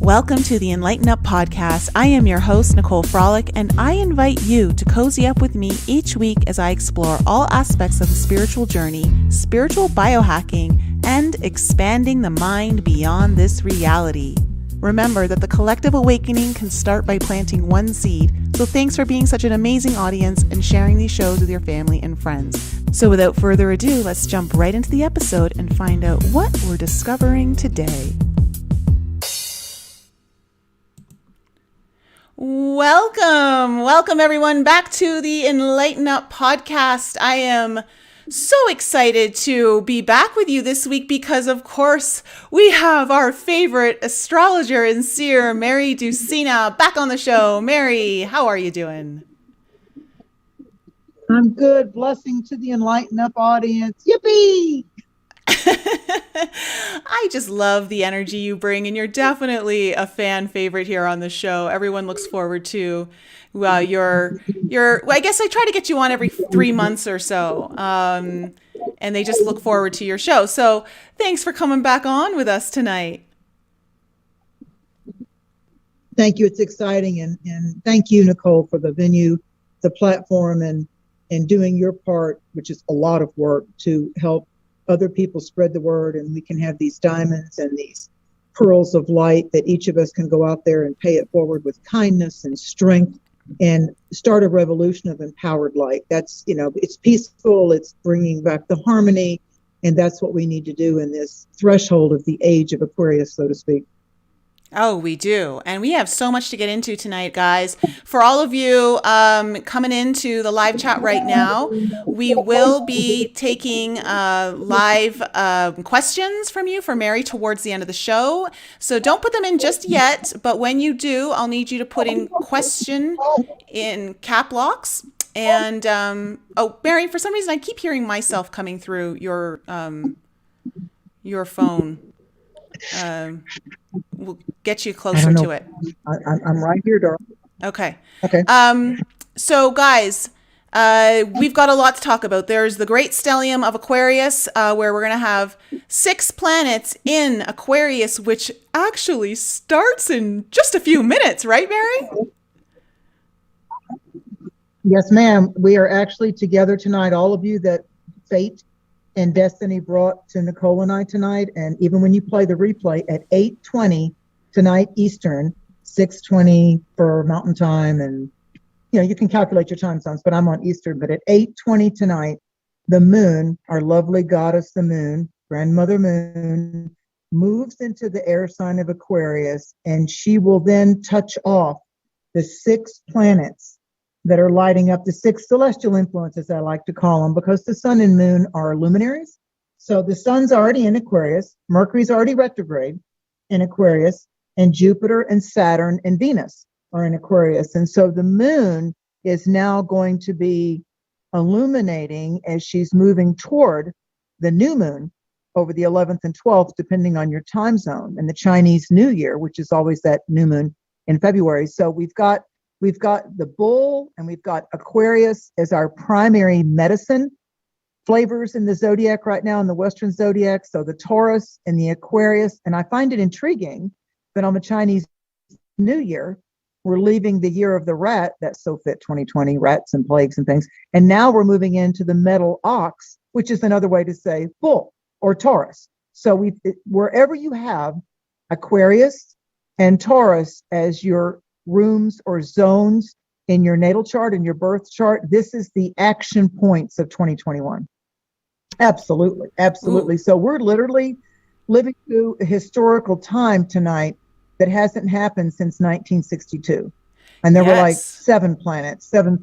Welcome to the enLIGHTenUP podcast. I am your host, Nicole Frolick, and I invite you to cozy up with me each week as I explore all aspects of the spiritual journey, spiritual biohacking, and expanding the mind beyond this reality. Remember that the collective awakening can start by planting one seed, so thanks for being such an amazing audience and sharing these shows with your family and friends. So without further ado, let's jump right into the episode and find out what we're discovering today. Welcome everyone back to the enLIGHTenUP podcast. I am so excited to be back with you this week because, of course, we have our favorite astrologer and seer, Mary Dusina, back on the show. Mary, how are you doing? I'm good. Blessing to the enLIGHTenUP audience. Yippee! I just love the energy you bring, and you're definitely a fan favorite here on the show. Everyone looks forward to your. Well, I guess I try to get you on every 3 months or so, and they just look forward to your show. So thanks for coming back on with us tonight. Thank you. It's exciting, and thank you, Nicole, for the venue, the platform, and doing your part, which is a lot of work to help other people spread the word, and we can have these diamonds and these pearls of light that each of us can go out there and pay it forward with kindness and strength and start a revolution of empowered light. That's, it's peaceful, it's bringing back the harmony, and that's what we need to do in this threshold of the age of Aquarius, so to speak. Oh, we do. And we have so much to get into tonight, guys. For all of you coming into the live chat right now, we will be taking live questions from you for Mary towards the end of the show. So don't put them in just yet. But when you do, I'll need you to put in question in cap locks. And, Mary, for some reason, I keep hearing myself coming through your phone. We'll get you closer to it. I'm right here, darling. Okay. Okay. So guys, we've got a lot to talk about. There's the Great Stellium of Aquarius, where we're going to have 6 planets in Aquarius, which actually starts in just a few minutes, right, Mary? Yes, ma'am. We are actually together tonight, all of you that fate and destiny brought to Nicole and I tonight. And even when you play the replay at 8:20 tonight Eastern, 6:20 for Mountain Time, and you can calculate your time zones, but I'm on Eastern. But at 8:20 tonight, the moon, our lovely goddess, the moon, grandmother moon, moves into the air sign of Aquarius, and she will then touch off the 6 planets that are lighting up, the 6 celestial influences, I like to call them, because the sun and moon are luminaries. So the sun's already in Aquarius, Mercury's already retrograde in Aquarius, and Jupiter and Saturn and Venus are in Aquarius. And so the moon is now going to be illuminating as she's moving toward the new moon over the 11th and 12th, depending on your time zone, and the Chinese New Year, which is always that new moon in February. So we've got the bull, and we've got Aquarius as our primary medicine flavors in the zodiac right now, in the Western zodiac. So the Taurus and the Aquarius. And I find it intriguing that on the Chinese New Year, we're leaving the year of the rat, that so fit 2020, rats and plagues and things. And now we're moving into the metal ox, which is another way to say bull or Taurus. So wherever you have Aquarius and Taurus as your rooms or zones in your natal chart and your birth chart, this is the action points of 2021. Absolutely. Ooh. So we're literally living through a historical time tonight that hasn't happened since 1962. And there were like 7 planets, 7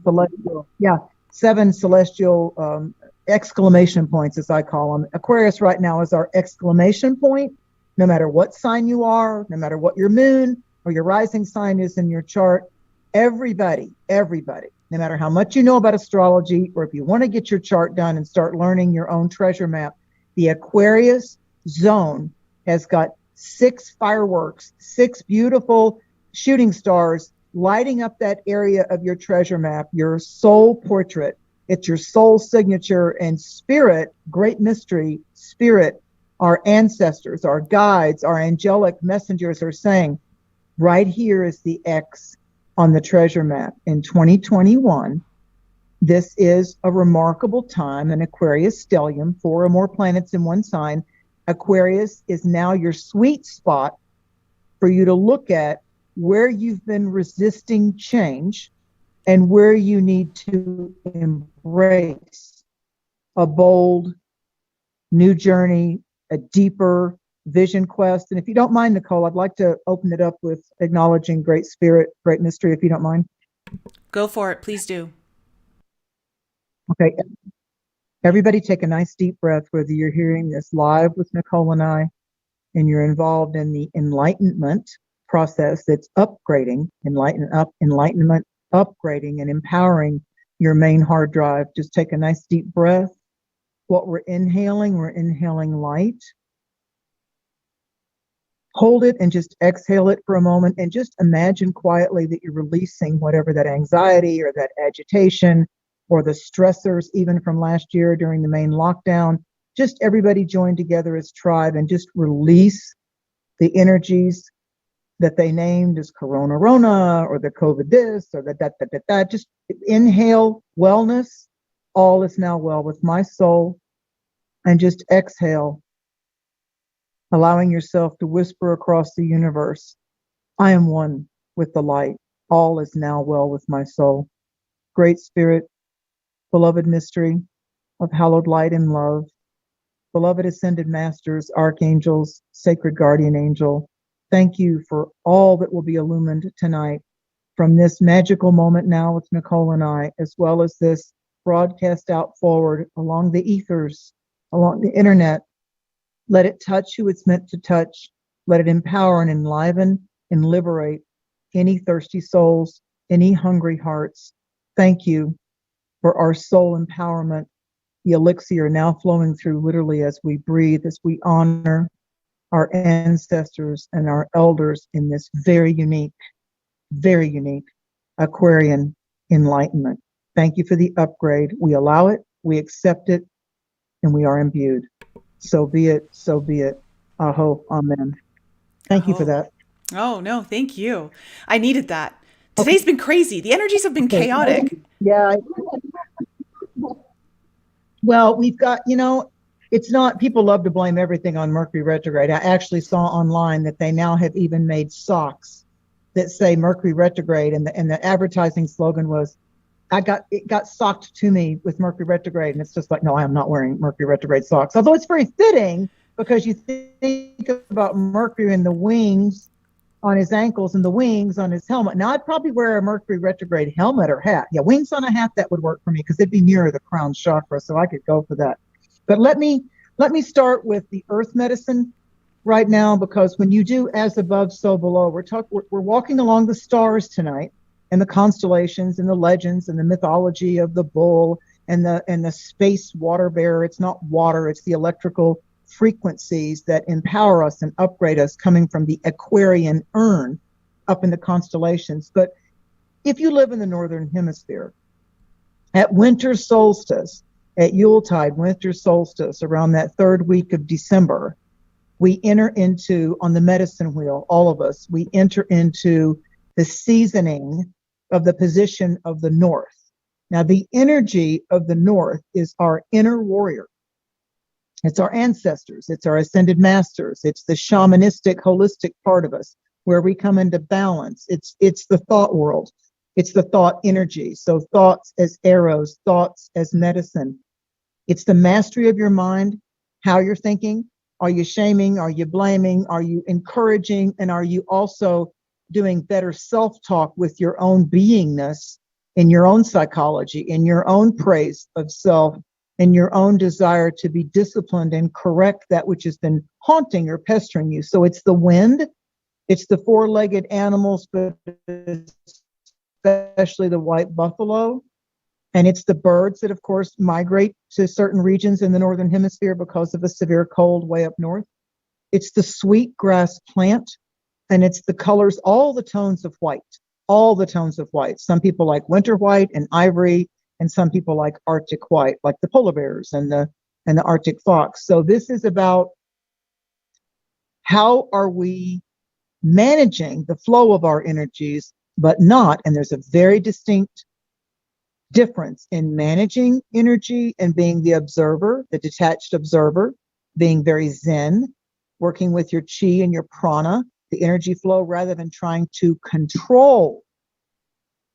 celestial exclamation points, as I call them. Aquarius right now is our exclamation point. No matter what sign you are, no matter what your moon or your rising sign is in your chart, everybody, no matter how much you know about astrology, or if you want to get your chart done and start learning your own treasure map, the Aquarius zone has got 6 fireworks, 6 beautiful shooting stars lighting up that area of your treasure map, your soul portrait. It's your soul signature, and spirit, great mystery, spirit, our ancestors, our guides, our angelic messengers are saying, Right here is the X on the treasure map. In 2021, this is a remarkable time, an Aquarius stellium, 4 or more planets in one sign. Aquarius is now your sweet spot for you to look at where you've been resisting change and where you need to embrace a bold new journey, a deeper vision quest. And if you don't mind, Nicole, I'd like to open it up with acknowledging Great Spirit, Great Mystery, if you don't mind. Go for it. Please do. Okay. Everybody take a nice deep breath, whether you're hearing this live with Nicole and I, and you're involved in the enlightenment process that's upgrading, enlightenment, upgrading and empowering your main hard drive. Just take a nice deep breath. What we're inhaling light. Hold it and just exhale it for a moment, and just imagine quietly that you're releasing whatever that anxiety or that agitation or the stressors even from last year during the main lockdown. Just everybody join together as tribe and just release the energies that they named as Corona Rona or the COVID this or the that. Just inhale wellness. All is now well with my soul. And just exhale, allowing yourself to whisper across the universe, I am one with the light. All is now well with my soul. Great Spirit, beloved mystery of hallowed light and love, beloved ascended masters, archangels, sacred guardian angel, thank you for all that will be illumined tonight from this magical moment now with Nicole and I, as well as this broadcast out forward along the ethers, along the internet. Let it touch who it's meant to touch. Let it empower and enliven and liberate any thirsty souls, any hungry hearts. Thank you for our soul empowerment, the elixir now flowing through literally as we breathe, as we honor our ancestors and our elders in this very unique Aquarian enlightenment. Thank you for the upgrade. We allow it, we accept it, and we are imbued. So be it, so be it. Aho, amen. Thank you for that. Oh, no, thank you. I needed that. Today's been crazy. The energies have been chaotic. Yeah. Well, we've got, it's not, people love to blame everything on Mercury retrograde. I actually saw online that they now have even made socks that say Mercury retrograde, and the advertising slogan was, it got socked to me with Mercury retrograde. And it's just like, no, I am not wearing Mercury retrograde socks. Although it's very fitting because you think about Mercury and the wings on his ankles and the wings on his helmet. Now I'd probably wear a Mercury retrograde helmet or hat. Yeah, wings on a hat, that would work for me because it'd be nearer the crown chakra. So I could go for that. But let me start with the earth medicine right now, because when you do as above, so below, we're walking along the stars tonight, and the constellations and the legends and the mythology of the bull and the space water bearer. It's not water, it's the electrical frequencies that empower us and upgrade us coming from the Aquarian urn up in the constellations. But if you live in the northern hemisphere, at winter solstice, at Yuletide, winter solstice, around that third week of December, we enter into, on the medicine wheel, all of us, we enter into the seasoning of the position of the north. Now, the energy of the north is our inner warrior. It's our ancestors. It's our ascended masters. It's the shamanistic, holistic part of us where we come into balance. It's the thought world. It's the thought energy. So thoughts as arrows, thoughts as medicine. It's the mastery of your mind, how you're thinking. Are you shaming? Are you blaming? Are you encouraging? And are you also doing better self-talk with your own beingness, in your own psychology, in your own praise of self, in your own desire to be disciplined and correct that which has been haunting or pestering you? So it's the wind, it's the four-legged animals, but especially the white buffalo, and it's the birds that, of course, migrate to certain regions in the northern hemisphere because of a severe cold way up north. It's the sweet grass plant, and it's the colors, all the tones of white. Some people like winter white and ivory, and some people like Arctic white, like the polar bears and the Arctic fox. So this is about how are we managing the flow of our energies, but not, and there's a very distinct difference in managing energy and being the observer, the detached observer, being very zen, working with your chi and your prana, the energy flow, rather than trying to control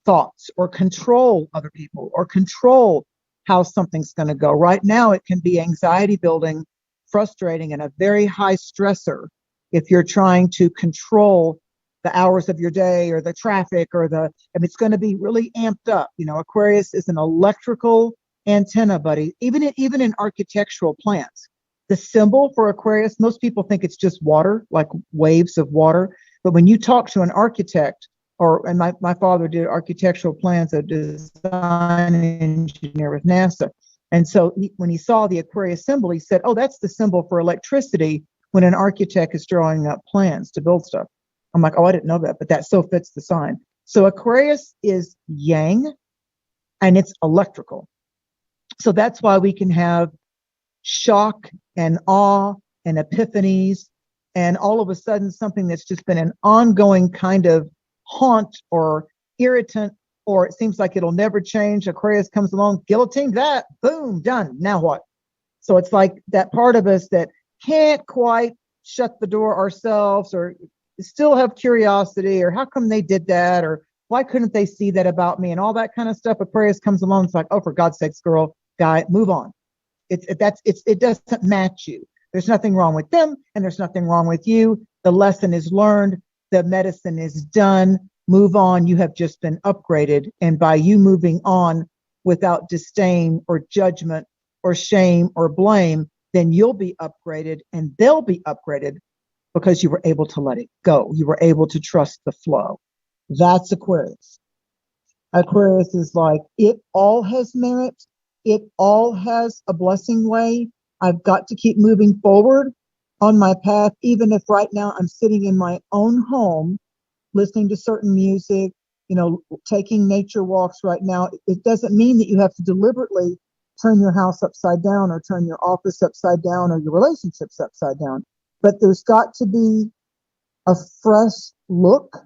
thoughts or control other people or control how something's going to go. Right now, it can be anxiety building, frustrating, and a very high stressor if you're trying to control the hours of your day or the traffic or it's going to be really amped up. You know, Aquarius is an electrical antenna, buddy. Even in architectural plans, the symbol for Aquarius, most people think it's just water, like waves of water. But when you talk to an architect, and my father did architectural plans, a design engineer with NASA. And so when he saw the Aquarius symbol, he said, oh, that's the symbol for electricity when an architect is drawing up plans to build stuff. I'm like, oh, I didn't know that, but that so fits the sign. So Aquarius is yang and it's electrical. So that's why we can have shock and awe and epiphanies and all of a sudden something that's just been an ongoing kind of haunt or irritant, or it seems like it'll never change. Aquarius comes along, guillotine that, boom, done. Now what? So it's like that part of us that can't quite shut the door ourselves or still have curiosity, or how come they did that, or why couldn't they see that about me, and all that kind of stuff. Aquarius comes along, it's like, oh, for God's sakes, girl, guy, move on. It doesn't match you. There's nothing wrong with them, and there's nothing wrong with you. The lesson is learned. The medicine is done. Move on. You have just been upgraded. And by you moving on without disdain or judgment or shame or blame, then you'll be upgraded and they'll be upgraded because you were able to let it go. You were able to trust the flow. That's Aquarius. Aquarius is like, it all has merit. It all has a blessing way. I've got to keep moving forward on my path, even if right now I'm sitting in my own home, listening to certain music, taking nature walks right now. It doesn't mean that you have to deliberately turn your house upside down or turn your office upside down or your relationships upside down. But there's got to be a fresh look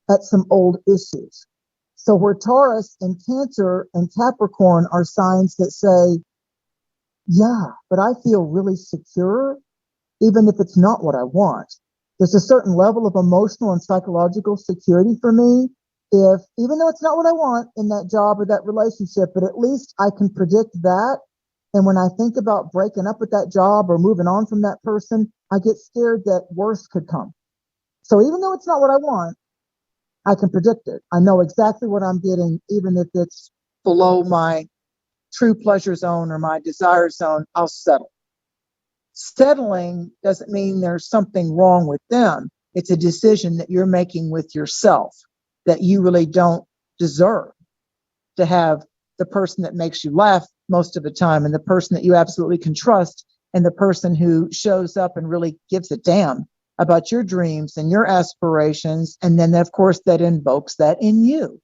at some old issues. So where Taurus and Cancer and Capricorn are signs that say, yeah, but I feel really secure, even if it's not what I want. There's a certain level of emotional and psychological security for me, even though it's not what I want in that job or that relationship, but at least I can predict that. And when I think about breaking up with that job or moving on from that person, I get scared that worse could come. So even though it's not what I want, I can predict it. I know exactly what I'm getting, even if it's below my true pleasure zone or my desire zone, I'll settle. Settling doesn't mean there's something wrong with them. It's a decision that you're making with yourself that you really don't deserve to have the person that makes you laugh most of the time, and the person that you absolutely can trust, and the person who shows up and really gives a damn about your dreams and your aspirations. And then, of course, that invokes that in you.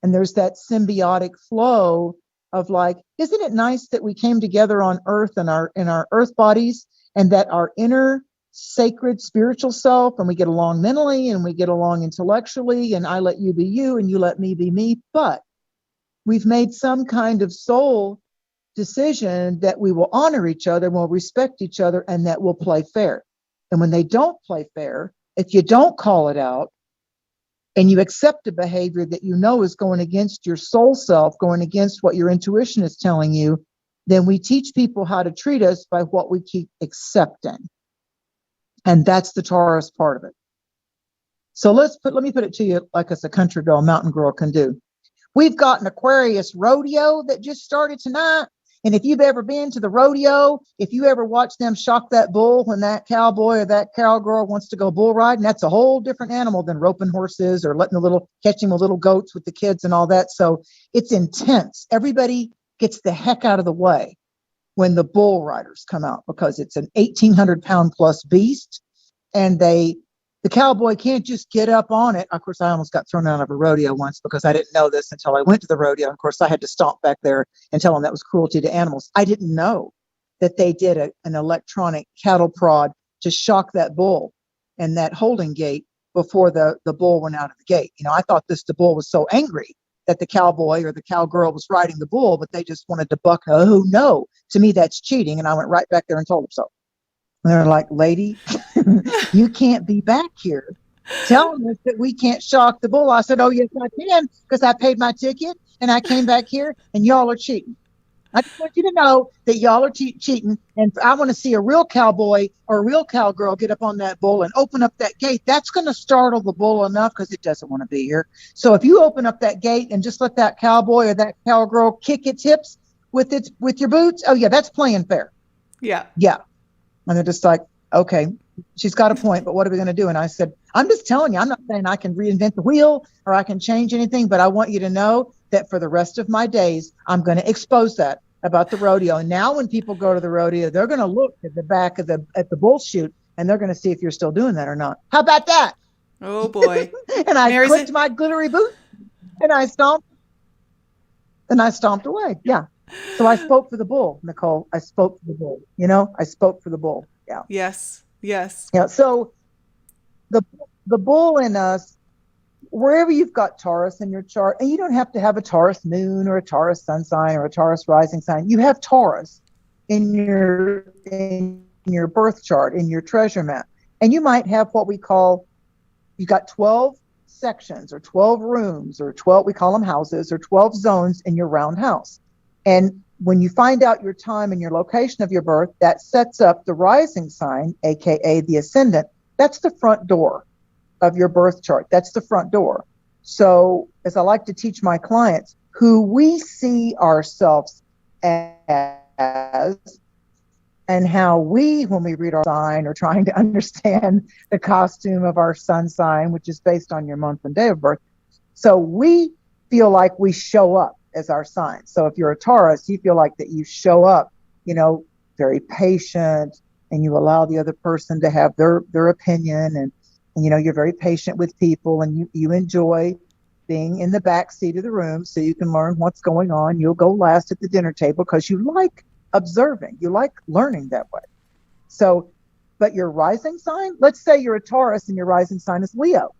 And there's that symbiotic flow of like, isn't it nice that we came together on earth in our earth bodies, and that our inner sacred spiritual self, and we get along mentally and we get along intellectually, and I let you be you and you let me be me, but we've made some kind of soul decision that we will honor each other, we'll respect each other, and that we'll play fair. And when they don't play fair, if you don't call it out and you accept a behavior that you know is going against your soul self, going against what your intuition is telling you, then we teach people how to treat us by what we keep accepting. And that's the Taurus part of it. So let me put it to you like us a country girl, mountain girl can do. We've got an Aquarius rodeo that just started tonight. And if you've ever been to the rodeo, if you ever watch them shock that bull when that cowboy or that cowgirl wants to go bull riding, that's a whole different animal than roping horses or catching the little goats with the kids and all that. So it's intense. Everybody gets the heck out of the way when the bull riders come out, because it's an 1,800 pound plus beast, and the cowboy can't just get up on it. Of course, I almost got thrown out of a rodeo once because I didn't know this until I went to the rodeo. Of course, I had to stomp back there and tell them that was cruelty to animals. I didn't know that they did an electronic cattle prod to shock that bull and that holding gate before the bull went out of the gate. I thought the bull was so angry that the cowboy or the cowgirl was riding the bull, but they just wanted to buck. Oh, no, to me, that's cheating. And I went right back there and told them so. And they're like, lady, you can't be back here telling us that we can't shock the bull. I said, oh, yes, I can, because I paid my ticket and I came back here and y'all are cheating. I just want you to know that y'all are cheating. And I want to see a real cowboy or a real cowgirl get up on that bull and open up that gate. That's going to startle the bull enough because it doesn't want to be here. So if you open up that gate and just let that cowboy or that cowgirl kick its hips with your boots, oh, yeah, that's playing fair. Yeah. Yeah. And they're just like, okay, she's got a point, but what are we going to do? And I said, I'm just telling you, I'm not saying I can reinvent the wheel or I can change anything, but I want you to know that for the rest of my days, I'm going to expose that about the rodeo. And now when people go to the rodeo, they're going to look at the back of at the bull chute and they're going to see if you're still doing that or not. How about that? Oh boy. And I clicked my glittery boot and I stomped away. Yeah. So I spoke for the bull, Nicole. I spoke for the bull. I spoke for the bull. Yeah. Yes. Yes. Yeah. So the bull in us, wherever you've got Taurus in your chart, and you don't have to have a Taurus moon or a Taurus sun sign or a Taurus rising sign. You have Taurus in your birth chart, in your treasure map. And you might have what we call, you got 12 sections or 12 rooms or 12, we call them houses, or 12 zones in your round house. And when you find out your time and your location of your birth, that sets up the rising sign, aka the ascendant. That's the front door of your birth chart. That's the front door. So as I like to teach my clients, who we see ourselves as and how when we read our sign, are trying to understand the costume of our sun sign, which is based on your month and day of birth. So we feel like we show up as our sign. So if you're a Taurus, you feel like that you show up, very patient, and you allow the other person to have their opinion, and you're very patient with people, and you enjoy being in the back seat of the room so you can learn what's going on. You'll go last at the dinner table because you like observing. You like learning that way. So, but your rising sign, let's say you're a Taurus and your rising sign is Leo.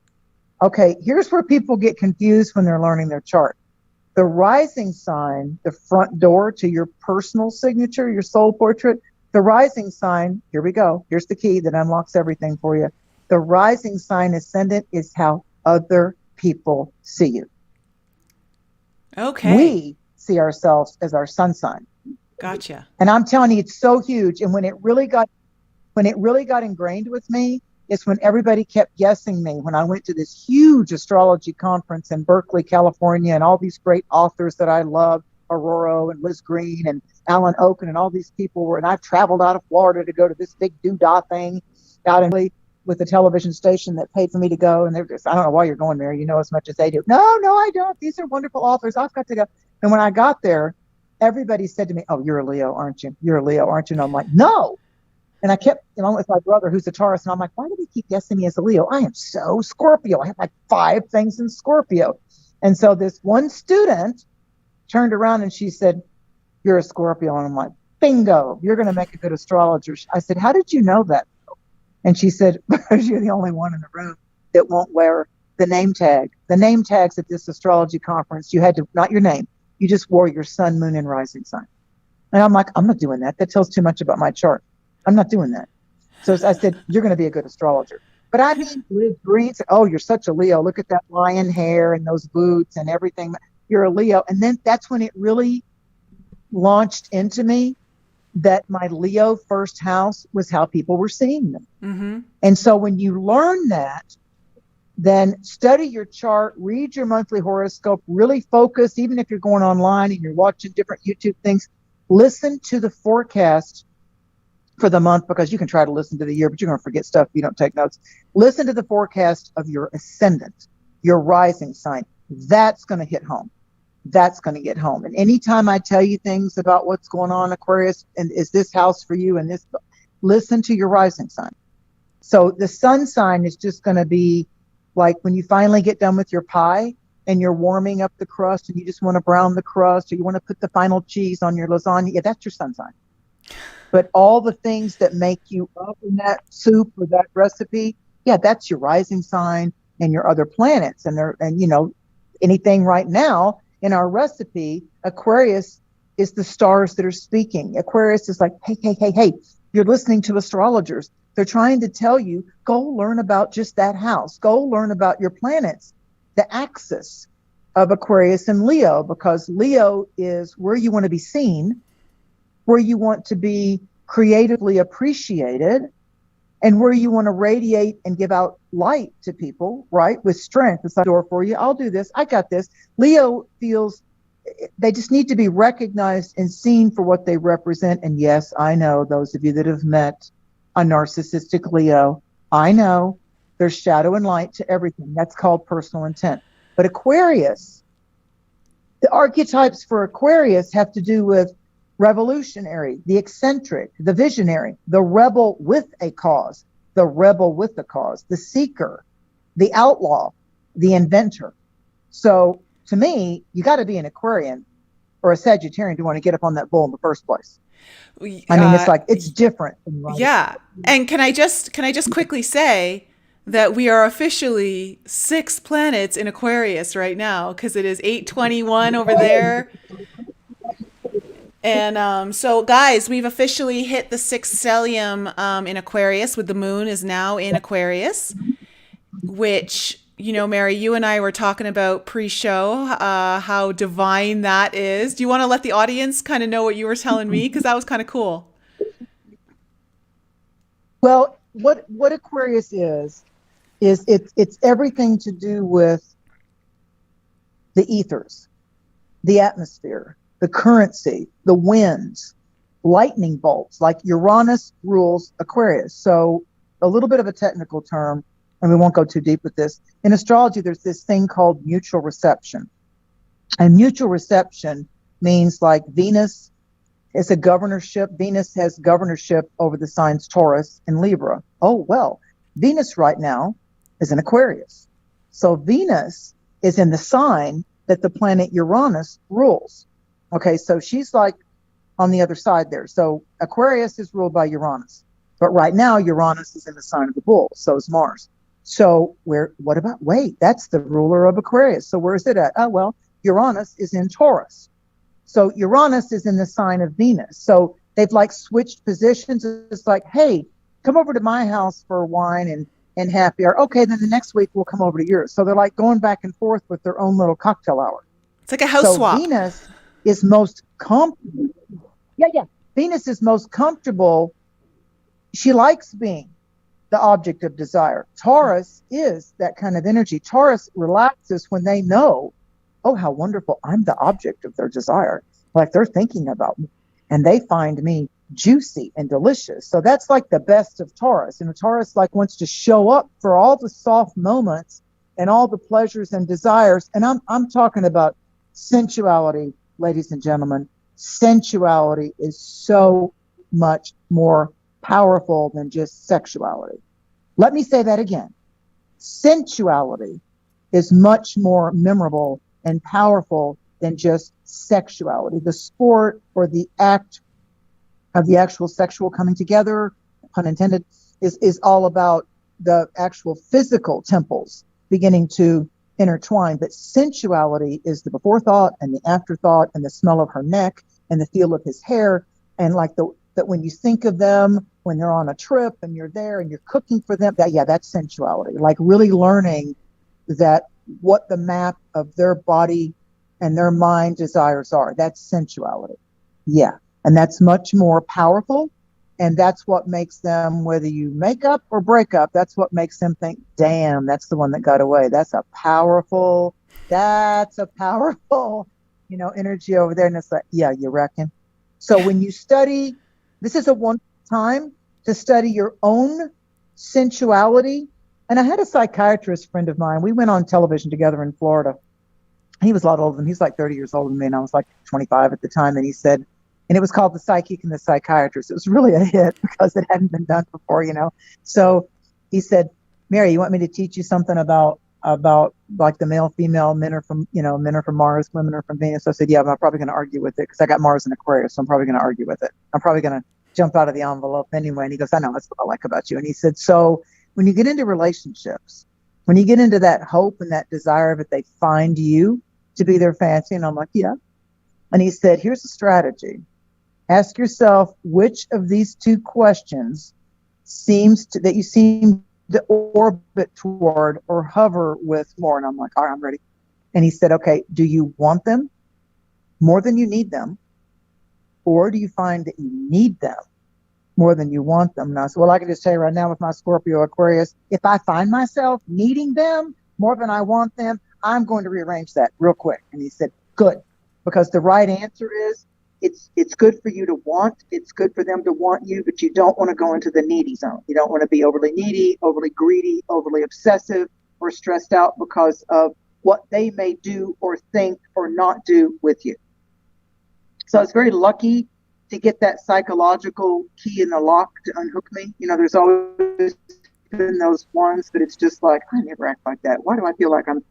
Okay, here's where people get confused when they're learning their chart. The rising sign, the front door to your personal signature, your soul portrait, the rising sign, here we go. Here's the key that unlocks everything for you. The rising sign ascendant is how other people see you. Okay. We see ourselves as our sun sign. Gotcha. And I'm telling you, it's so huge. And when it really got ingrained with me, it's when everybody kept guessing me. When I went to this huge astrology conference in Berkeley, California, and all these great authors that I love, Aurora and Liz Green and Alan Oken and all these people were, and I traveled out of Florida to go to this big doodah thing out in with a television station that paid for me to go. And they're just, I don't know why you're going there. You know as much as they do. No, I don't. These are wonderful authors. I've got to go. And when I got there, everybody said to me, oh, you're a Leo, aren't you? You're a Leo, aren't you? And I'm like, no. And I kept, with my brother, who's a Taurus, and I'm like, why do they keep guessing me as a Leo? I am so Scorpio. I have like 5 things in Scorpio. And so this one student turned around and she said, you're a Scorpio. And I'm like, bingo, you're going to make a good astrologer. I said, how did you know that? And she said, because you're the only one in the room that won't wear the name tag. The name tags at this astrology conference, you had to, not your name, you just wore your sun, moon, and rising sign. And I'm like, I'm not doing that. That tells too much about my chart. I'm not doing that. So I said, you're going to be a good astrologer. But I mean, Liz Green said, oh, you're such a Leo. Look at that lion hair and those boots and everything. You're a Leo. And then that's when it really launched into me that my Leo first house was how people were seeing them. Mm-hmm. And so when you learn that, then study your chart, read your monthly horoscope, really focus, even if you're going online and you're watching different YouTube things, listen to the forecast for the month, because you can try to listen to the year, but you're going to forget stuff if you don't take notes. Listen to the forecast of your ascendant, your rising sign. That's going to hit home. That's going to get home. And anytime I tell you things about what's going on, Aquarius, and is this house for you, and this, listen to your rising sign. So the sun sign is just going to be like when you finally get done with your pie and you're warming up the crust and you just want to brown the crust, or you want to put the final cheese on your lasagna. Yeah, that's your sun sign. But all the things that make you up in that soup or that recipe, Yeah, that's your rising sign and your other planets. And anything right now in our recipe, Aquarius is the stars that are speaking. Aquarius is like, hey, hey, hey, hey, you're listening to astrologers. They're trying to tell you, go learn about just that house. Go learn about your planets, the axis of Aquarius and Leo, because Leo is where you want to be seen, where you want to be creatively appreciated, and where you want to radiate and give out light to people, right? With strength. It's like a door for you. I'll do this. I got this. Leo feels they just need to be recognized and seen for what they represent. And yes, I know those of you that have met a narcissistic Leo, I know there's shadow and light to everything. That's called personal intent. But Aquarius, the archetypes for Aquarius have to do with revolutionary, the eccentric, the visionary, the rebel with a cause, the rebel with a cause, the seeker, the outlaw, the inventor. So to me, you got to be an Aquarian or a Sagittarian to want to get up on that bull in the first place. I mean, it's like, it's different. Yeah. And can I just quickly say that we are officially 6 planets in Aquarius right now, because it is 8:21 over there. And so, guys, we've officially hit the 6th stellium in Aquarius, with the moon is now in Aquarius, which, Mary, you and I were talking about pre-show, how divine that is. Do you want to let the audience kind of know what you were telling me? Because that was kind of cool. Well, what Aquarius is it's everything to do with the ethers, the atmosphere, the currency, the winds, lightning bolts. Like Uranus rules Aquarius. So a little bit of a technical term, and we won't go too deep with this. In astrology, there's this thing called mutual reception. And mutual reception means like Venus is a governorship. Venus has governorship over the signs Taurus and Libra. Oh, well, Venus right now is in Aquarius. So Venus is in the sign that the planet Uranus rules. Okay, so she's like on the other side there. So Aquarius is ruled by Uranus. But right now, Uranus is in the sign of the bull. So is Mars. So wait, that's the ruler of Aquarius. So where is it at? Oh, well, Uranus is in Taurus. So Uranus is in the sign of Venus. So they've like switched positions. It's like, hey, come over to my house for wine and happy hour. Okay, then the next week we'll come over to yours. So they're like going back and forth with their own little cocktail hour. It's like a house swap. Venus is most comfortable. Yeah. Venus is most comfortable. She likes being the object of desire. Taurus is that kind of energy. Taurus relaxes when they know, oh, how wonderful, I'm the object of their desire. Like they're thinking about me and they find me juicy and delicious. So that's like the best of Taurus. And Taurus like wants to show up for all the soft moments and all the pleasures and desires. And I'm talking about sensuality, ladies and gentlemen. Sensuality is so much more powerful than just sexuality. Let me say that again. Sensuality is much more memorable and powerful than just sexuality. The sport or the act of the actual sexual coming together, pun intended, is all about the actual physical temples beginning to intertwine. But sensuality is the before thought and the afterthought and the smell of her neck and the feel of his hair. And like that when you think of them, when they're on a trip and you're there and you're cooking for them, that's sensuality. Like really learning that what the map of their body and their mind desires are. That's sensuality. Yeah. And that's much more powerful. And that's what makes them, whether you make up or break up, that's what makes them think, damn, that's the one that got away. That's a powerful, energy over there. And it's like, yeah, you reckon? So when you study, this is a one time to study your own sensuality. And I had a psychiatrist friend of mine. We went on television together in Florida. He was a lot older than me. He's like 30 years older than me. And I was like 25 at the time. And he said, and it was called The Psychic and the Psychiatrist. It was really a hit because it hadn't been done before, So he said, Mary, you want me to teach you something about like the male, female, men are from Mars, women are from Venus. So I said, yeah, but I'm probably going to argue with it because I got Mars in Aquarius. So I'm probably going to argue with it. I'm probably going to jump out of the envelope anyway. And he goes, I know, that's what I like about you. And he said, so when you get into relationships, when you get into that hope and that desire that they find you to be their fancy, and I'm like, yeah. And he said, here's a strategy. Ask yourself which of these two questions that you seem to orbit toward or hover with more. And I'm like, all right, I'm ready. And he said, okay, do you want them more than you need them? Or do you find that you need them more than you want them? And I said, well, I can just tell you right now with my Scorpio Aquarius, if I find myself needing them more than I want them, I'm going to rearrange that real quick. And he said, good, because the right answer is it's good for you to want. It's good for them to want you, but you don't want to go into the needy zone. You don't want to be overly needy, overly greedy, overly obsessive, or stressed out because of what they may do or think or not do with you. So I was very lucky to get that psychological key in the lock to unhook me. You know, there's always been those ones that it's just like, I never act like that. Why do I feel like I'm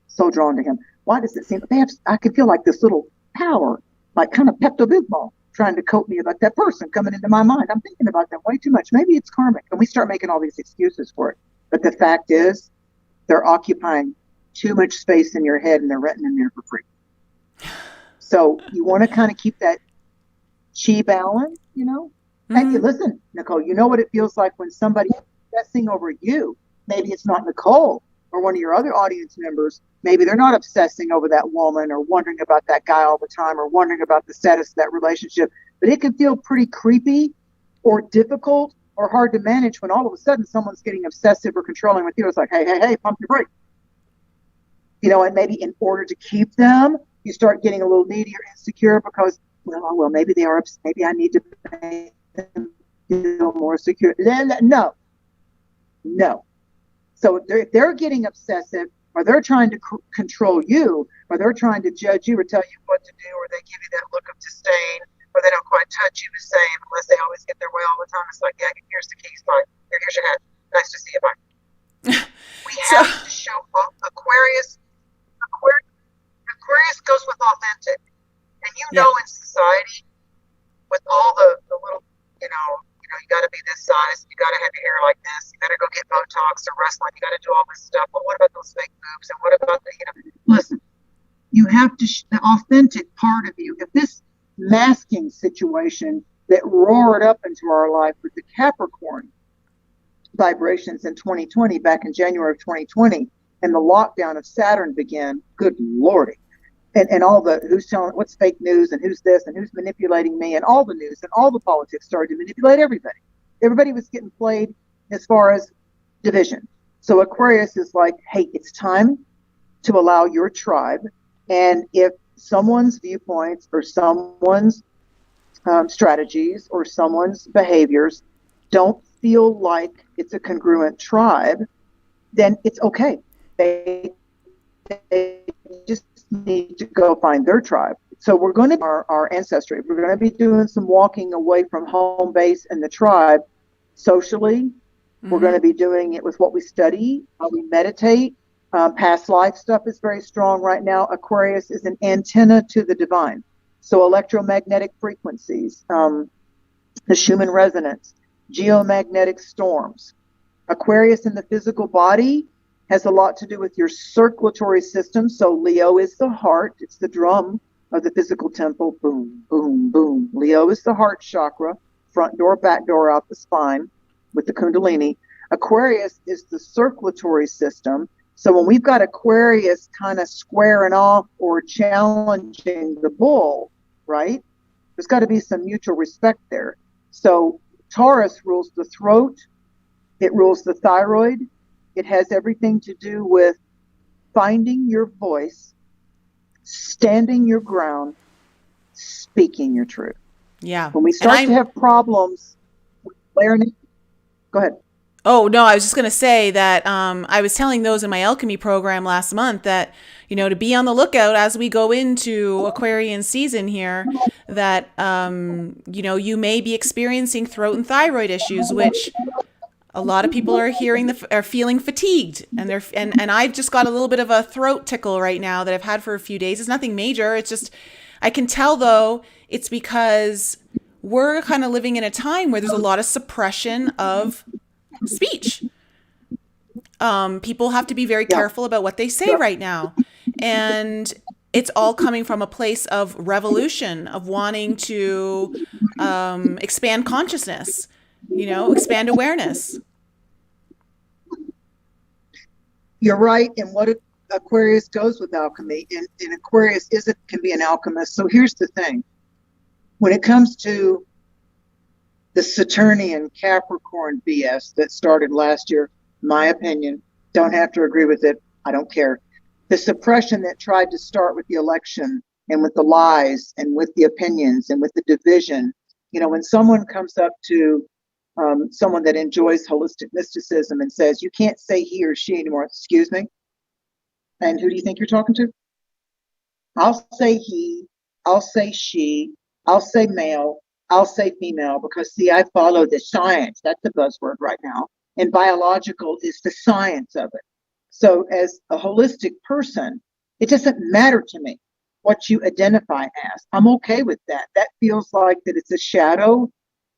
so drawn to him? Why does it seem I can feel like this little power, like kind of Pepto-Bismol, trying to coat me about that person coming into my mind. I'm thinking about them way too much. Maybe it's karmic. And we start making all these excuses for it. But the fact is, they're occupying too much space in your head and they're renting in there for free. So you want to kind of keep that chi balance, you know? Mm-hmm. And listen, Nicole, you know what it feels like when somebody's obsessing over you. Maybe it's not Nicole or one of your other audience members. Maybe they're not obsessing over that woman or wondering about that guy all the time or wondering about the status of that relationship. But it can feel pretty creepy or difficult or hard to manage when all of a sudden someone's getting obsessive or controlling with you. It's like, hey, pump your brakes. You know, and maybe in order to keep them, you start getting a little needy or insecure because, well, maybe they are, maybe I need to make them feel more secure. No. So if they're getting obsessive, or they're trying to control you, or they're trying to judge you or tell you what to do, or they give you that look of disdain, or they don't quite touch you the same unless they always get their way all the time. It's like, yeah, here's the keys, bye. Here's your hat. Nice to see you, bye. We have to show Aquarius. Aquarius goes with authentic. And you know, in society, with all the little, you got to be this size, you got to have your hair like this, you got to go get Botox or wrestling, you got to do all this stuff. But what about those fake boobs? And what about listen, you have to, the authentic part of you, if this masking situation that roared up into our life with the Capricorn vibrations in 2020, back in January of 2020, and the lockdown of Saturn began, good Lordy. And all the who's telling what's fake news and who's this and who's manipulating me and all the news and all the politics started to manipulate everybody. Everybody was getting played as far as division. So Aquarius is like, hey, it's time to allow your tribe. And if someone's viewpoints or someone's strategies or someone's behaviors don't feel like it's a congruent tribe, then it's okay. They just need to go find their tribe. So we're going to our ancestry. We're going to be doing some walking away from home base and the tribe socially. Mm-hmm. We're going to be doing it with what we study, how we meditate. Past life stuff is very strong right now. Aquarius is an antenna to the divine. So electromagnetic frequencies, the Schumann resonance, geomagnetic storms. Aquarius in the physical body has a lot to do with your circulatory system. So Leo is the heart. It's the drum of the physical temple. Boom, boom, boom. Leo is the heart chakra, front door, back door, out the spine with the Kundalini. Aquarius is the circulatory system. So when we've got Aquarius kind of squaring off or challenging the bull, right? There's got to be some mutual respect there. So Taurus rules the throat. It rules the thyroid. It has everything to do with finding your voice, standing your ground, speaking your truth. Yeah. When we start to have problems with learning, go ahead. Oh, no, I was just going to say that I was telling those in my alchemy program last month that, to be on the lookout as we go into Aquarian season here, that, you may be experiencing throat and thyroid issues, which a lot of people are feeling fatigued, and I've just got a little bit of a throat tickle right now that I've had for a few days. It's nothing major. It's just, I can tell though, it's because we're kind of living in a time where there's a lot of suppression of speech. People have to be very careful about what they say right now. And it's all coming from a place of revolution, of wanting to expand consciousness, expand awareness. You're right. And what Aquarius goes with alchemy, and Aquarius can be an alchemist. So here's the thing. When it comes to the Saturnian Capricorn BS that started last year, my opinion, don't have to agree with it. I don't care. The suppression that tried to start with the election and with the lies and with the opinions and with the division. When someone comes up to someone that enjoys holistic mysticism and says, you can't say he or she anymore, excuse me. And who do you think you're talking to? I'll say he, I'll say she, I'll say male, I'll say female, because see, I follow the science. That's the buzzword right now. And biological is the science of it. So as a holistic person, it doesn't matter to me what you identify as. I'm okay with that. That feels like that it's a shadow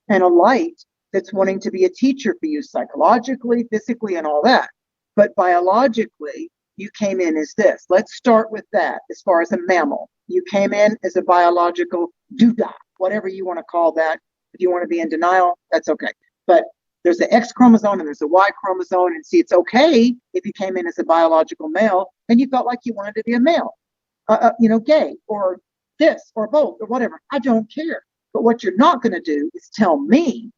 and a light that's wanting to be a teacher for you psychologically, physically, and all that. But biologically, you came in as this. Let's start with that. As far as a mammal, you came in as a biological doodah, whatever you want to call that. If you want to be in denial, that's okay. But there's an X chromosome and there's a Y chromosome. And see, it's okay if you came in as a biological male and you felt like you wanted to be a male, gay or this or both or whatever. I don't care. But what you're not going to do is tell me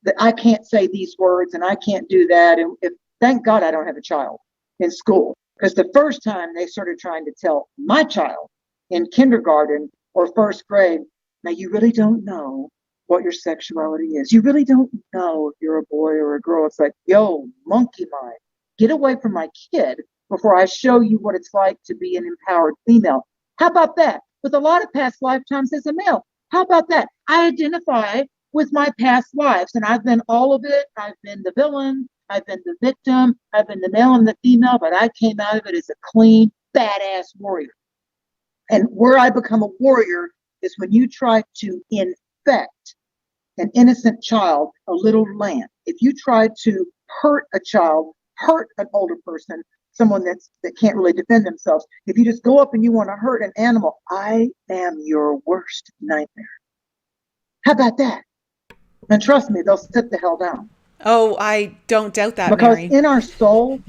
that I can't say these words and I can't do that. And thank God I don't have a child in school, because the first time they started trying to tell my child in kindergarten or first grade, now you really don't know what your sexuality is. You really don't know if you're a boy or a girl. It's like, yo, monkey mind, get away from my kid before I show you what it's like to be an empowered female. How about that? With a lot of past lifetimes as a male. How about that? I identify with my past lives, and I've been all of it. I've been the villain. I've been the victim. I've been the male and the female, but I came out of it as a clean, badass warrior. And where I become a warrior is when you try to infect an innocent child, a little lamb. If you try to hurt a child, hurt an older person, someone that can't really defend themselves, if you just go up and you want to hurt an animal, I am your worst nightmare. How about that? And trust me, they'll sit the hell down. Oh, I don't doubt that, because Mary. in our soul,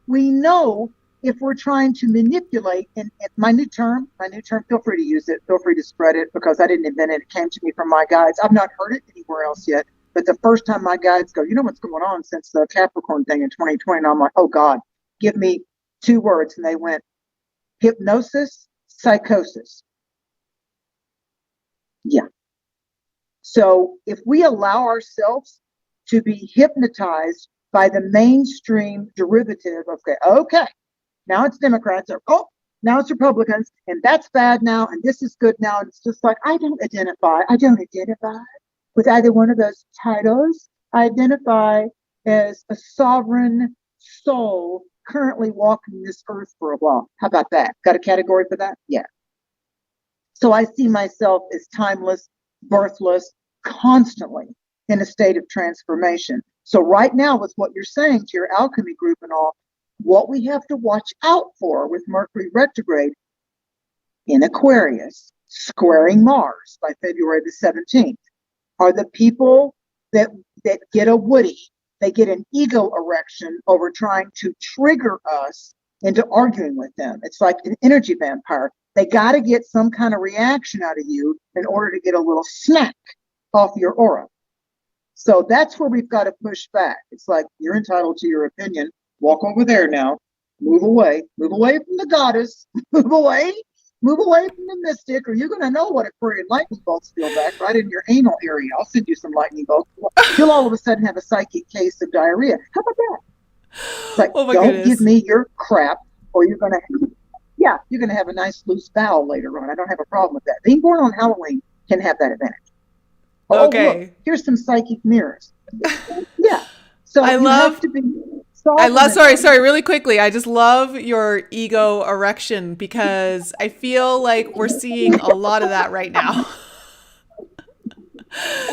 we know if we're trying to manipulate, and my new term, feel free to use it, feel free to spread it, because I didn't invent it. It came to me from my guides. I've not heard it anywhere else yet. But the first time my guides go, you know what's going on since the Capricorn thing in 2020? And I'm like, oh God, give me 2 words. And they went, hypnosis, psychosis. Yeah. So if we allow ourselves to be hypnotized by the mainstream derivative of, okay, now it's Democrats, or now it's Republicans, and that's bad now, and this is good now, and it's just like, I don't identify with either one of those titles. I identify as a sovereign soul currently walking this earth for a while. How about that? Got a category for that? Yeah. So I see myself as timeless, birthless, constantly in a state of transformation. So right now, with what you're saying to your alchemy group and all, what we have to watch out for with Mercury retrograde in Aquarius, squaring Mars by February the 17th, are the people that get a woody, they get an ego erection over trying to trigger us into arguing with them. It's like an energy vampire. They got to get some kind of reaction out of you in order to get a little snack off your aura. So that's where we've got to push back. It's like, you're entitled to your opinion. Walk over there now. Move away from the goddess. Move away from the mystic, or you're going to know what Aquarian lightning bolts feel back right in your anal area. I'll send you some lightning bolts. You'll all of a sudden have a psychic case of diarrhea. How about that? It's like, don't give me your crap, or you're going to have a nice loose bowel later on. I don't have a problem with that. Being born on Halloween can have that advantage. Okay. Look, here's some psychic mirrors. Yeah. So sorry, really quickly. I just love your ego erection, because I feel like we're seeing a lot of that right now.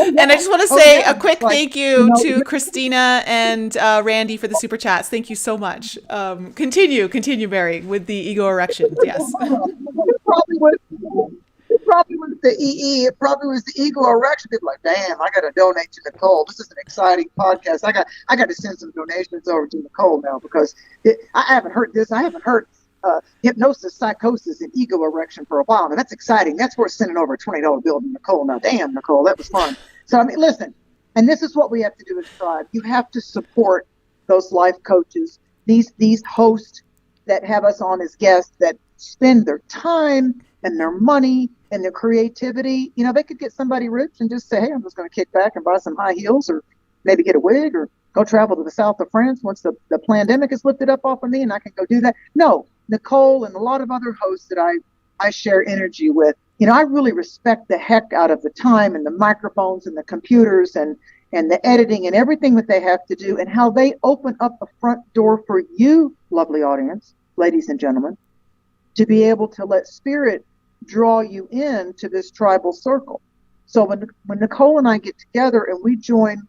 And I just want to Oh, say yeah. a quick It's like, thank you you know, to Christina and Randy for the super chats. Thank you so much. Continue, Mary, with the ego erections. Yes. It probably was the EE. It probably was the ego erection. People like, damn, I got to donate to Nicole. This is an exciting podcast. I got to send some donations over to Nicole now because I haven't heard this. I haven't heard hypnosis, psychosis, and ego erection for a while. Now that's exciting. That's worth sending over a $20 bill to Nicole. Now, damn, Nicole, that was fun. So I mean, listen, and this is what we have to do as Tribe. You have to support those life coaches, these hosts that have us on as guests that spend their time and their money and their creativity. You know, they could get somebody rich and just say, hey, I'm just going to kick back and buy some high heels or maybe get a wig or go travel to the south of France once the pandemic is lifted up off of me and I can go do that. No, Nicole and a lot of other hosts that I share energy with, you know, I really respect the heck out of the time and the microphones and the computers and the editing and everything that they have to do and how they open up a front door for you, lovely audience, ladies and gentlemen, to be able to let spirit draw you into this tribal circle. So when Nicole and I get together and we join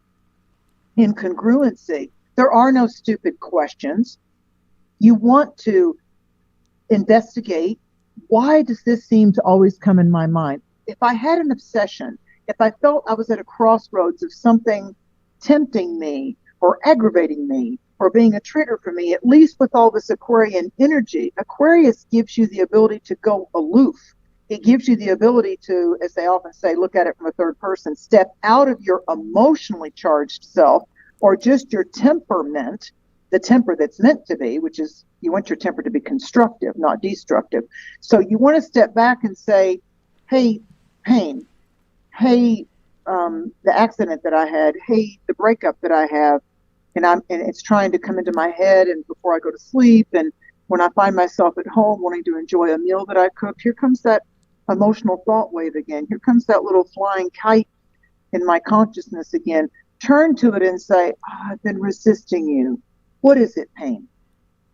in congruency, there are no stupid questions. You want to investigate, why does this seem to always come in my mind? If I had an obsession, if I felt I was at a crossroads of something tempting me or aggravating me or being a trigger for me, at least with all this Aquarian energy, Aquarius gives you the ability to go aloof. It gives you the ability to, as they often say, look at it from a third person, step out of your emotionally charged self or just your temperament, the temper that's meant to be, which is you want your temper to be constructive, not destructive. So you want to step back and say, hey, pain, hey, the accident that I had, hey, the breakup that I have, and it's trying to come into my head and before I go to sleep, and when I find myself at home wanting to enjoy a meal that I cooked, here comes that emotional thought wave again. Here comes that little flying kite in my consciousness again. Turn to it and say, I've been resisting you. What is it, pain,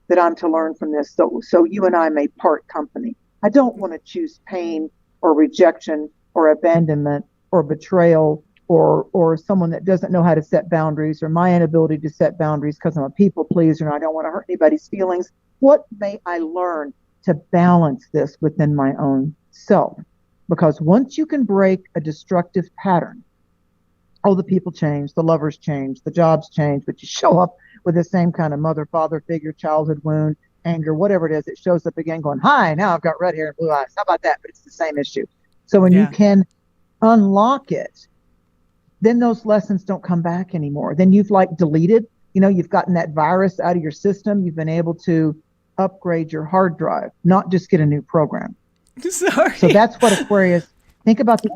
that I'm to learn from this so you and I may part company? I don't want to choose pain or rejection or abandonment or betrayal or someone that doesn't know how to set boundaries or my inability to set boundaries because I'm a people pleaser and I don't want to hurt anybody's feelings. What may I learn to balance this within my own self? Because once you can break a destructive pattern, the people change, the lovers change, the jobs change, but you show up with the same kind of mother, father figure, childhood wound, anger, whatever it is, it shows up again going, hi, now I've got red hair and blue eyes. How about that? But it's the same issue. So when you can unlock it, then those lessons don't come back anymore. Then you've deleted, you've gotten that virus out of your system. You've been able to upgrade your hard drive, not just get a new program. Sorry. So that's what Aquarius, think about the.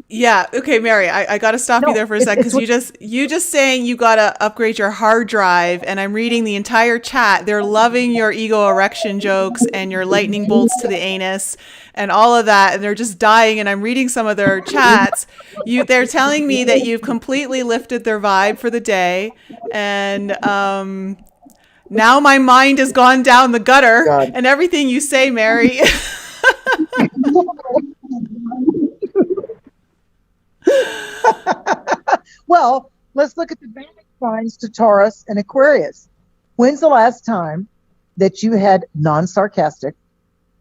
Yeah. Okay, Mary, I got to stop you there for a sec because you just saying you got to upgrade your hard drive, and I'm reading the entire chat. They're loving your ego erection jokes and your lightning bolts to the anus and all of that, and they're just dying. And I'm reading some of their chats. They're telling me that you've completely lifted their vibe for the day, and now my mind has gone down the gutter. God. And everything you say, Mary. Well, let's look at the Vedic signs to Taurus and Aquarius. When's the last time that you had non-sarcastic?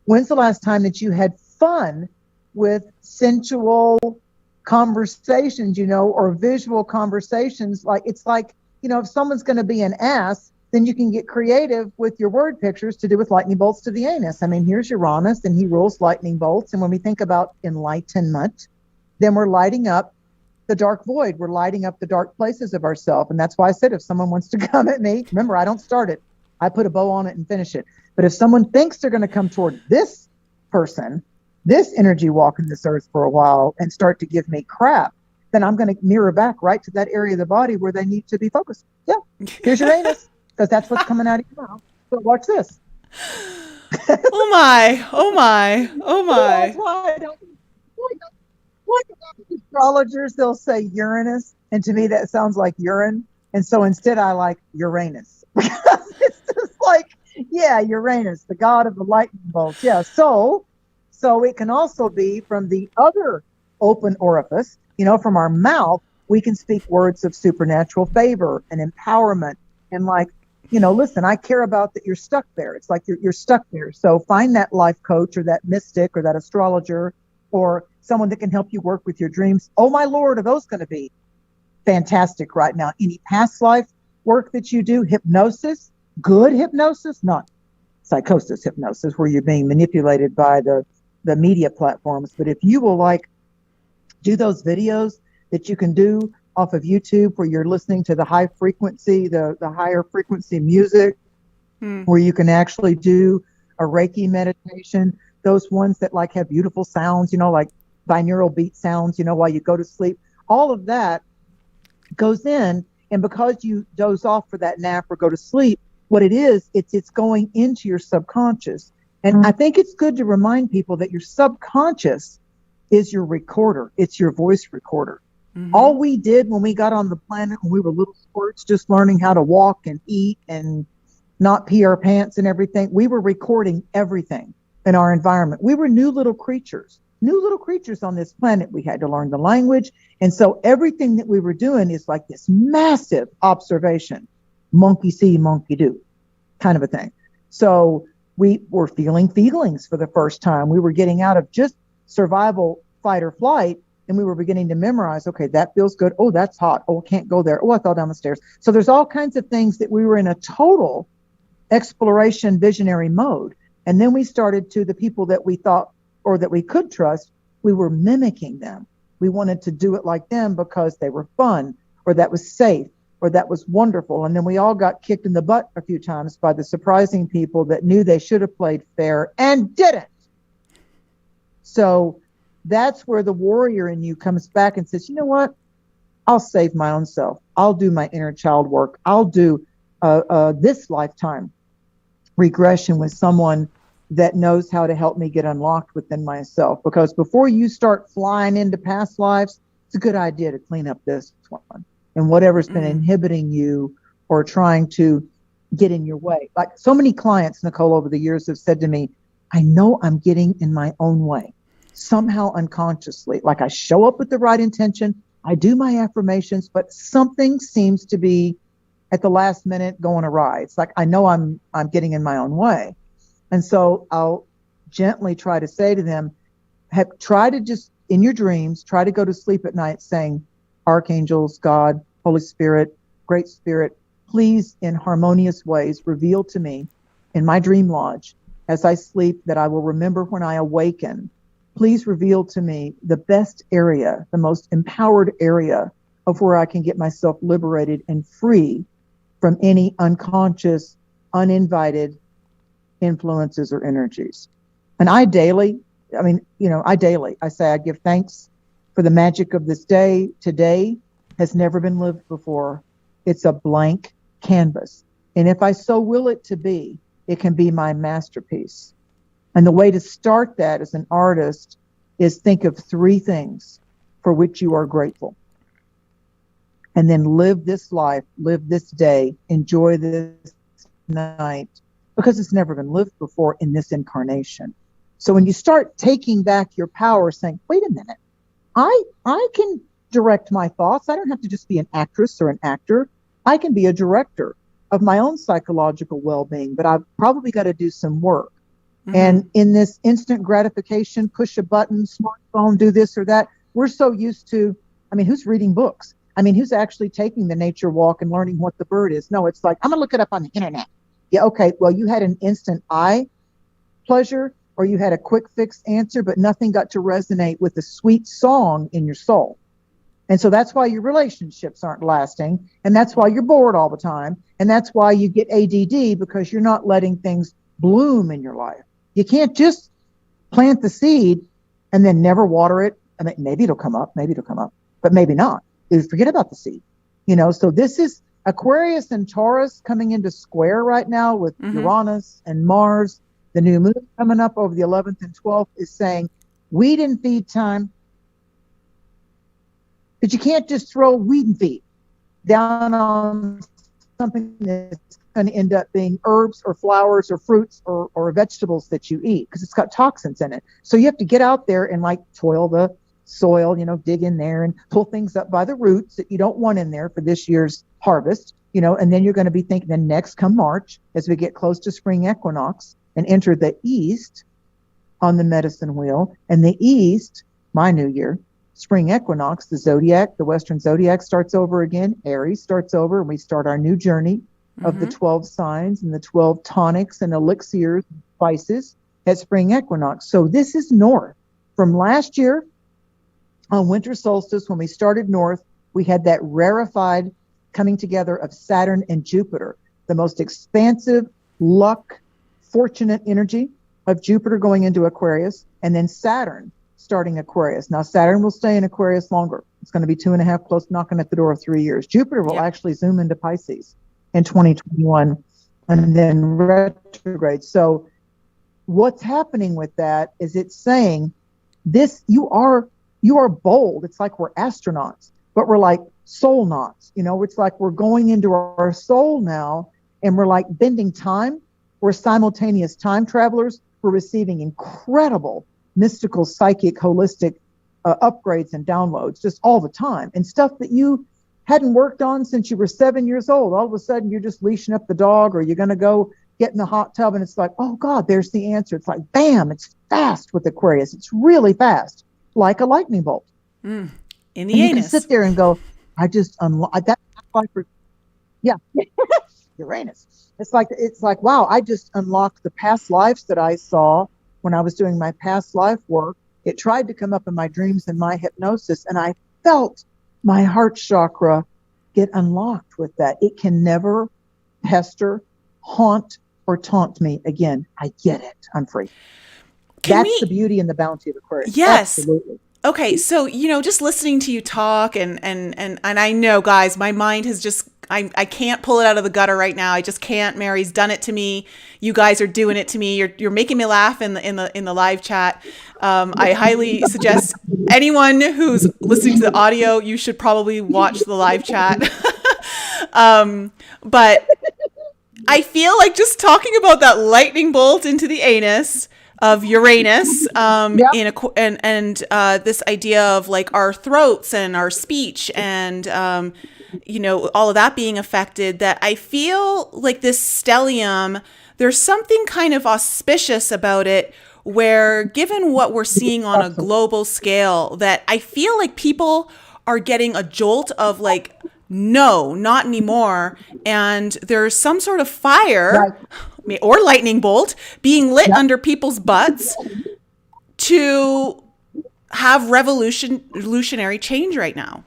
When's the last time that you had fun with sensual conversations, or visual conversations? If someone's going to be an ass, then you can get creative with your word pictures to do with lightning bolts to the anus. I mean, here's Uranus, and he rules lightning bolts. And when we think about enlightenment, then we're lighting up the dark void. We're lighting up the dark places of ourselves. And that's why I said, if someone wants to come at me, remember, I don't start it. I put a bow on it and finish it. But if someone thinks they're going to come toward this person, this energy walking this earth for a while and start to give me crap, then I'm going to mirror back right to that area of the body where they need to be focused. Yeah, here's your anus, because that's what's coming out of your mouth. So watch this. Oh my, oh my, oh my. That's why I don't. Like astrologers, they'll say Uranus, and to me that sounds like urine, and so instead I like Uranus. It's just like, yeah, Uranus, the god of the lightning bolts. Yeah, so it can also be from the other open orifice, From our mouth, we can speak words of supernatural favor and empowerment. And listen, I care about that you're stuck there. It's like you're stuck there. So find that life coach or that mystic or that astrologer or someone that can help you work with your dreams. Oh, my Lord, are those going to be fantastic right now? Any past life work that you do, hypnosis, good hypnosis, not psychosis hypnosis, where you're being manipulated by the media platforms. But if you will do those videos that you can do off of YouTube where you're listening to the high frequency, the higher frequency music, where you can actually do a Reiki meditation, those ones that have beautiful sounds, like binaural beat sounds, while you go to sleep, all of that goes in. And because you doze off for that nap or go to sleep, what it is, it's going into your subconscious. And I think it's good to remind people that your subconscious is your recorder. It's your voice recorder. All we did when we got on the planet, when we were little squirts, just learning how to walk and eat and not pee our pants and everything, we were recording everything in our environment. We were new little creatures on this planet. We had to learn the language. And so everything that we were doing is like this massive observation, monkey see, monkey do kind of a thing. So we were feeling feelings for the first time. We were getting out of just survival, fight or flight. And we were beginning to memorize, okay, that feels good. Oh, that's hot. Oh, I can't go there. Oh, I fell down the stairs. So there's all kinds of things that we were in a total exploration visionary mode. And then we started to the people that we thought or that we could trust, we were mimicking them. We wanted to do it like them because they were fun or that was safe or that was wonderful. And then we all got kicked in the butt a few times by the surprising people that knew they should have played fair and didn't. So that's where the warrior in you comes back and says, you know what? I'll save my own self. I'll do my inner child work. I'll do this lifetime regression with someone that knows how to help me get unlocked within myself. Because before you start flying into past lives, it's a good idea to clean up this one and whatever's been inhibiting you or trying to get in your way. Like so many clients, Nicole, over the years have said to me, I know I'm getting in my own way. Somehow unconsciously, like I show up with the right intention, I do my affirmations, but something seems to be at the last minute going awry. It's like, I know I'm getting in my own way. And so I'll gently try to say to them, try to just in your dreams, try to go to sleep at night saying, archangels, God, Holy Spirit, Great Spirit, please in harmonious ways reveal to me in my dream lodge as I sleep that I will remember when I awaken. Please reveal to me the best area, the most empowered area of where I can get myself liberated and free from any unconscious, uninvited influences or energies. And I say I give thanks for the magic of this day. Today has never been lived before. It's a blank canvas. And if I so will it to be, it can be my masterpiece. And the way to start that as an artist is think of 3 things for which you are grateful. And then live this life, live this day, enjoy this night, because it's never been lived before in this incarnation. So when you start taking back your power, saying, wait a minute, I can direct my thoughts. I don't have to just be an actress or an actor. I can be a director of my own psychological well-being, but I've probably got to do some work. And in this instant gratification, push a button, smartphone, do this or that, we're so used to, who's reading books? Who's actually taking the nature walk and learning what the bird is? No, it's like, I'm going to look it up on the internet. Yeah, okay, well, you had an instant eye pleasure or you had a quick fix answer, but nothing got to resonate with the sweet song in your soul. And so that's why your relationships aren't lasting. And that's why you're bored all the time. And that's why you get ADD, because you're not letting things bloom in your life. You can't just plant the seed and then never water it. Maybe it'll come up, but maybe not. You forget about the seed. So this is Aquarius and Taurus coming into square right now with Uranus and Mars. The new moon coming up over the 11th and 12th is saying weed and feed time. But you can't just throw weed and feed down on something that's going to end up being herbs or flowers or fruits or vegetables that you eat, because it's got toxins in it. So you have to get out there and toil the soil, dig in there and pull things up by the roots that you don't want in there for this year's harvest, and then you're going to be thinking then next come March, as we get close to spring equinox and enter the east on the medicine wheel, and the east, my new year, spring equinox, the zodiac, the Western zodiac starts over again. Aries starts over, and we start our new journey of the 12 signs and the 12 tonics and elixirs, spices at spring equinox. So this is north. From last year on winter solstice, when we started north, we had that rarefied coming together of Saturn and Jupiter, the most expansive, luck, fortunate energy of Jupiter going into Aquarius, and then Saturn starting Aquarius. Now, Saturn will stay in Aquarius longer. It's going to be 2.5, close knocking at the door of 3 years. Jupiter will actually zoom into Pisces in 2021 and then retrograde. So what's happening with that is it's saying this, you are bold. It's like we're astronauts, but we're like soul knots. It's like we're going into our soul now, and we're like bending time. We're simultaneous time travelers. We're receiving incredible mystical, psychic, holistic upgrades and downloads just all the time, and stuff that you hadn't worked on since you were 7 years old. All of a sudden, you're just leashing up the dog, or you're going to go get in the hot tub, and it's like, oh God, there's the answer. It's like, bam, it's fast with Aquarius. It's really fast, like a lightning bolt. In the and anus. You can sit there and go, I just unlocked that. Yeah, Uranus. It's like, wow, I just unlocked the past lives that I saw when I was doing my past life work. It tried to come up in my dreams and my hypnosis, and I felt my heart chakra get unlocked with that. It can never pester, haunt, or taunt me again. I get it. I'm free. That's the beauty and the bounty of Aquarius. Yes. Absolutely. Okay, so just listening to you talk, and I know, guys, my mind has just I can't pull it out of the gutter right now. I just can't. Mary's done it to me. You guys are doing it to me. You're making me laugh in the live chat. I highly suggest anyone who's listening to the audio, you should probably watch the live chat. But I feel like just talking about that lightning bolt into the anus of Uranus, and this idea of like our throats and our speech and all of that being affected, that I feel like this stellium, there's something kind of auspicious about it, where given what we're seeing on a global scale, that I feel like people are getting a jolt of like, no, not anymore. And there's some sort of fire or lightning bolt being lit under people's butts to have revolutionary change right now.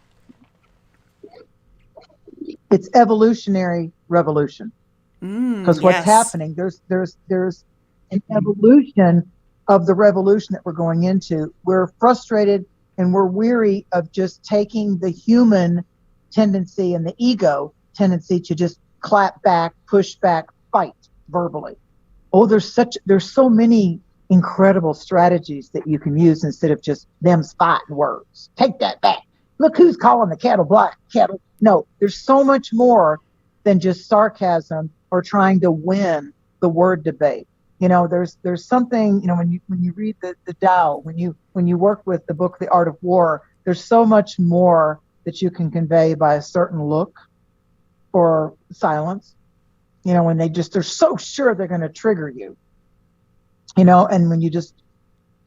It's evolutionary revolution. Because what's happening, there's an evolution of the revolution that we're going into. We're frustrated and we're weary of just taking the human tendency and the ego tendency to just clap back, push back, fight verbally. Oh, there's so many incredible strategies that you can use instead of just them fighting words. Take that back. Look who's calling the kettle black. Kettle. No, there's so much more than just sarcasm or trying to win the word debate. There's something, when you read the Tao, when you work with the book The Art of War, there's so much more that you can convey by a certain look or silence. When they're so sure they're going to trigger you. And when you just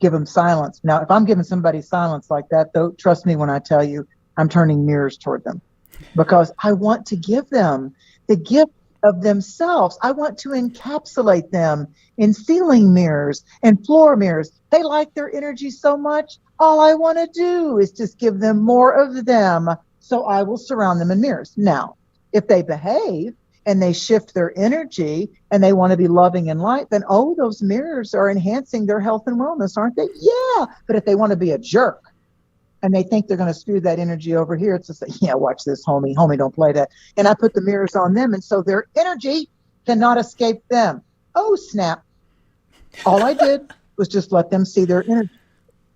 give them silence. Now, if I'm giving somebody silence like that, though, trust me when I tell you, I'm turning mirrors toward them, because I want to give them the gift of themselves. I want to encapsulate them in ceiling mirrors and floor mirrors. They like their energy so much. All I want to do is just give them more of them. So I will surround them in mirrors. Now, if they behave and they shift their energy and they want to be loving and light, then, those mirrors are enhancing their health and wellness, aren't they? Yeah. But if they want to be a jerk and they think they're going to spew that energy over here, it's just like, yeah, watch this, homie. Homie, don't play that. And I put the mirrors on them. And so their energy cannot escape them. Oh, snap. All I did was just let them see their energy.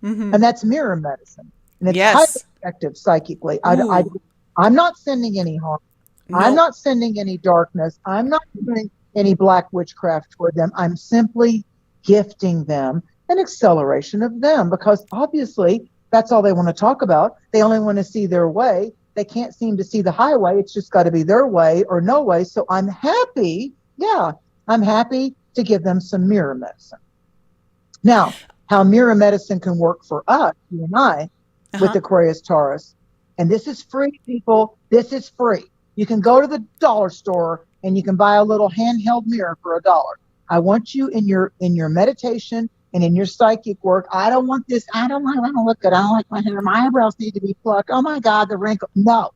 Mm-hmm. And that's mirror medicine. And it's highly effective psychically. I'm not sending any harm. No. I'm not sending any darkness. I'm not doing any black witchcraft toward them. I'm simply gifting them an acceleration of them, because obviously That's all they want to talk about. They only want to see their way. They can't seem to see the highway. It's just got to be their way or no way. So I'm happy to give them some mirror medicine. Now, how mirror medicine can work for us, you and I, with Aquarius Taurus, and this is free, people. This is free. You can go to the dollar store and you can buy a little handheld mirror for $1. I want you in your meditation and in your psychic work. I don't want this. I don't want to look good. I don't like my hair. My eyebrows need to be plucked. Oh my God, the wrinkle. No,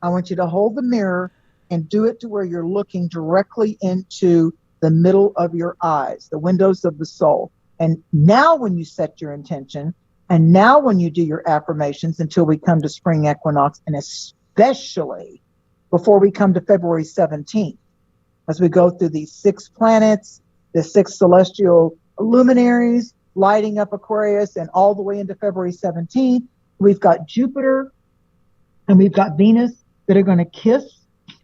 I want you to hold the mirror and do it to where you're looking directly into the middle of your eyes, the windows of the soul. And now when you set your intention, and now when you do your affirmations until we come to spring equinox, and especially before we come to February 17th, as we go through these 6 planets, the 6 celestial luminaries lighting up Aquarius, and all the way into February 17th, we've got Jupiter and we've got Venus that are going to kiss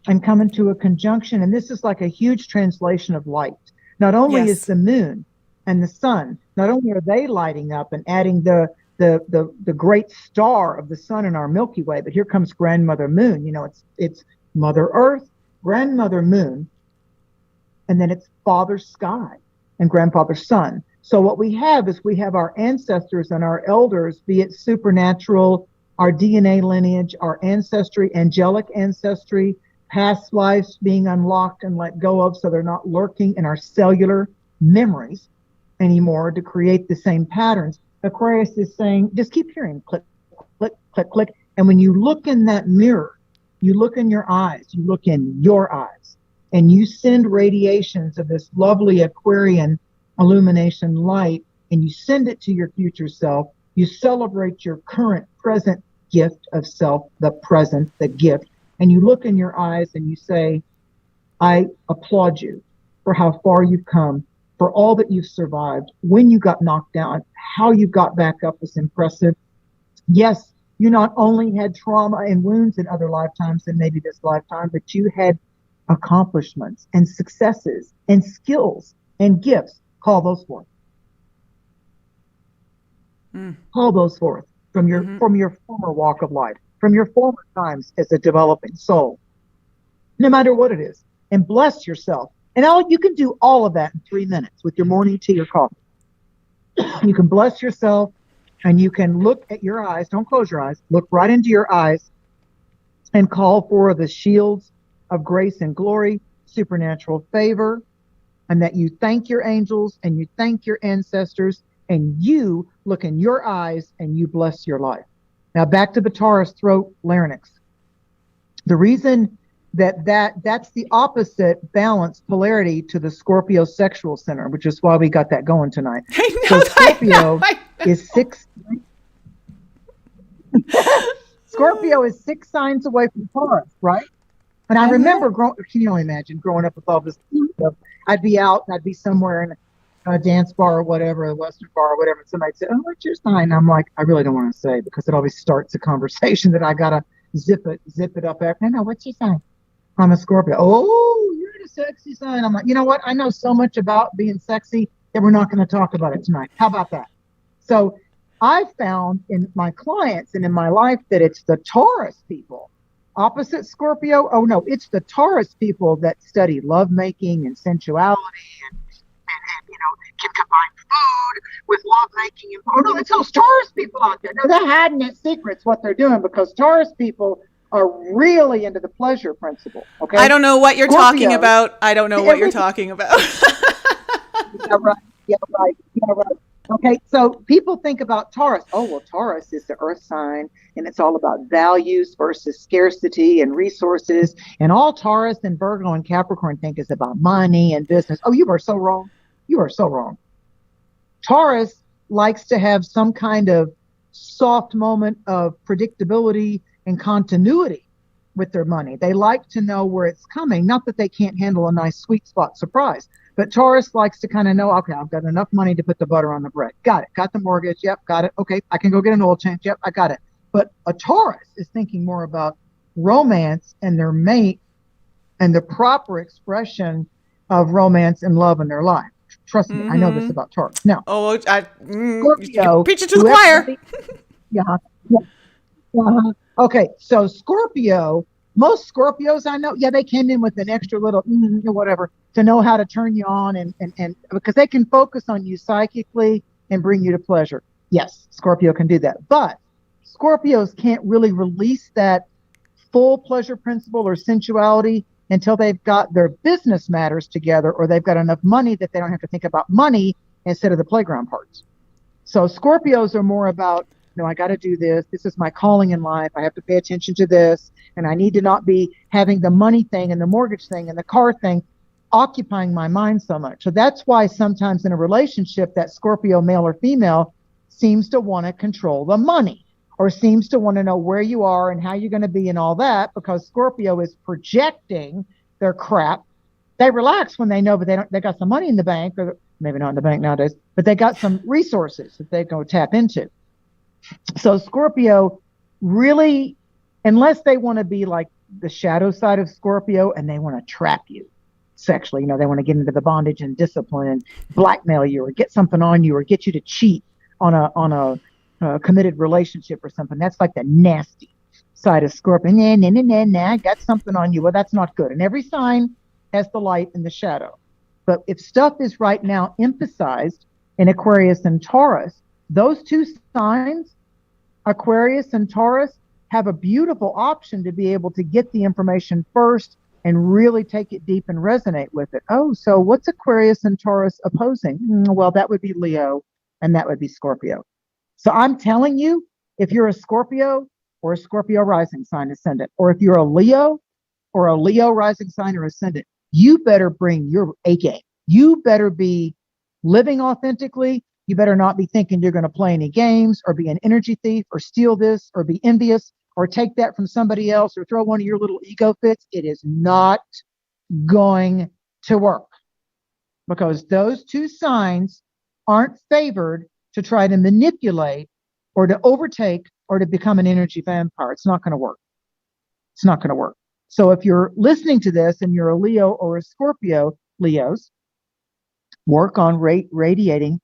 and come into a conjunction. And this is like a huge translation of light. Not only is the moon and the sun, not only are they lighting up and adding the great star of the sun in our Milky Way, but here comes Grandmother Moon. You know, it's Mother Earth, Grandmother Moon, and then it's Father Sky and Grandfather Sun. So what we have is we have our ancestors and our elders, be it supernatural, our DNA lineage, our ancestry, angelic ancestry, past lives being unlocked and let go of so they're not lurking in our cellular memories anymore to create the same patterns. Aquarius is saying, just keep hearing click, click, click, click. And when you look in that mirror, you look in your eyes, you look in your eyes, and you send radiations of this lovely Aquarian illumination light, and you send it to your future self. You celebrate your current present gift of self, the present, the gift, and you look in your eyes and you say, I applaud you for how far you've come, for all that you've survived. When you got knocked down, how you got back up was impressive. Yes, you not only had trauma and wounds in other lifetimes and maybe this lifetime, but you had accomplishments and successes and skills and gifts. Call those forth. Call those forth from your former walk of life, from your former times as a developing soul, no matter what it is, and bless yourself. And you can do all of that in 3 minutes with your morning tea or coffee. You can bless yourself, and you can look at your eyes. Don't close your eyes. Look right into your eyes and call for the shields of grace and glory, supernatural favor, and that you thank your angels and you thank your ancestors, and you look in your eyes and you bless your life. Now back to the Taurus throat larynx. The reason that's the opposite balance polarity to the Scorpio sexual center, which is why we got that going tonight. So Scorpio is 6 Scorpio is 6 signs away from Taurus, right? And I remember can you only imagine growing up with all this stuff? I'd be out and I'd be somewhere in a dance bar or whatever, a Western bar or whatever, and somebody'd say, "Oh, what's your sign?" And I'm like, I really don't want to say, because it always starts a conversation that I gotta zip it up after. No, what's your sign? I'm a Scorpio. Oh, you're in a sexy sign. I'm like, you know what? I know so much about being sexy that we're not going to talk about it tonight. How about that? So I found in my clients and in my life that it's the Taurus people, opposite Scorpio. Oh no, it's the Taurus people that study lovemaking and sensuality and can combine food with lovemaking. Oh no, it's those Taurus people out there. No, they're hiding its secrets, what they're doing, because Taurus people are really into the pleasure principle. Okay. I don't know what you're talking about. I don't know what you're talking about. Yeah, right. Yeah, right. Yeah, right. Okay. So people think about Taurus. Oh, well, Taurus is the earth sign, and it's all about values versus scarcity and resources. And all Taurus and Virgo and Capricorn think is about money and business. Oh, you are so wrong. You are so wrong. Taurus likes to have some kind of soft moment of predictability and continuity with their money. They like to know where it's coming. Not that they can't handle a nice sweet spot surprise, but Taurus likes to kind of know, okay, I've got enough money to put the butter on the bread. Got it. Got the mortgage. Yep. Got it. Okay. I can go get an oil change. Yep. I got it. But a Taurus is thinking more about romance and their mate and the proper expression of romance and love in their life. Trust me, I know this about Taurus. Now, Scorpio, you're preach it to the choir. Yeah. Okay, so Scorpio, most Scorpios I know, yeah, they came in with an extra little or whatever to know how to turn you on and because they can focus on you psychically and bring you to pleasure. Yes, Scorpio can do that. But Scorpios can't really release that full pleasure principle or sensuality until they've got their business matters together or they've got enough money that they don't have to think about money instead of the playground parts. So Scorpios are more about, no, I got to do this. This is my calling in life. I have to pay attention to this. And I need to not be having the money thing and the mortgage thing and the car thing occupying my mind so much. So that's why sometimes in a relationship, that Scorpio, male or female, seems to want to control the money or seems to want to know where you are and how you're going to be and all that, because Scorpio is projecting their crap. They relax when they know, but they got some money in the bank, or maybe not in the bank nowadays, but they got some resources that they go tap into. So Scorpio really, unless they want to be like the shadow side of Scorpio and they want to trap you sexually, they want to get into the bondage and discipline and blackmail you or get something on you or get you to cheat on a committed relationship or something. That's like the nasty side of Scorpio. I got something on you. Well, that's not good. And every sign has the light and the shadow. But if stuff is right now emphasized in Aquarius and Taurus, those two signs, Aquarius and Taurus, have a beautiful option to be able to get the information first and really take it deep and resonate with it. Oh, so what's Aquarius and Taurus opposing? Well, that would be Leo and that would be Scorpio. So I'm telling you, if you're a Scorpio or a Scorpio rising sign ascendant, or if you're a Leo or a Leo rising sign or ascendant, you better bring your A game. You better be living authentically. You better not be thinking you're going to play any games or be an energy thief or steal this or be envious or take that from somebody else or throw one of your little ego fits. It is not going to work because those two signs aren't favored to try to manipulate or to overtake or to become an energy vampire. It's not going to work. It's not going to work. So if you're listening to this and you're a Leo or a Scorpio, Leos, work on radiating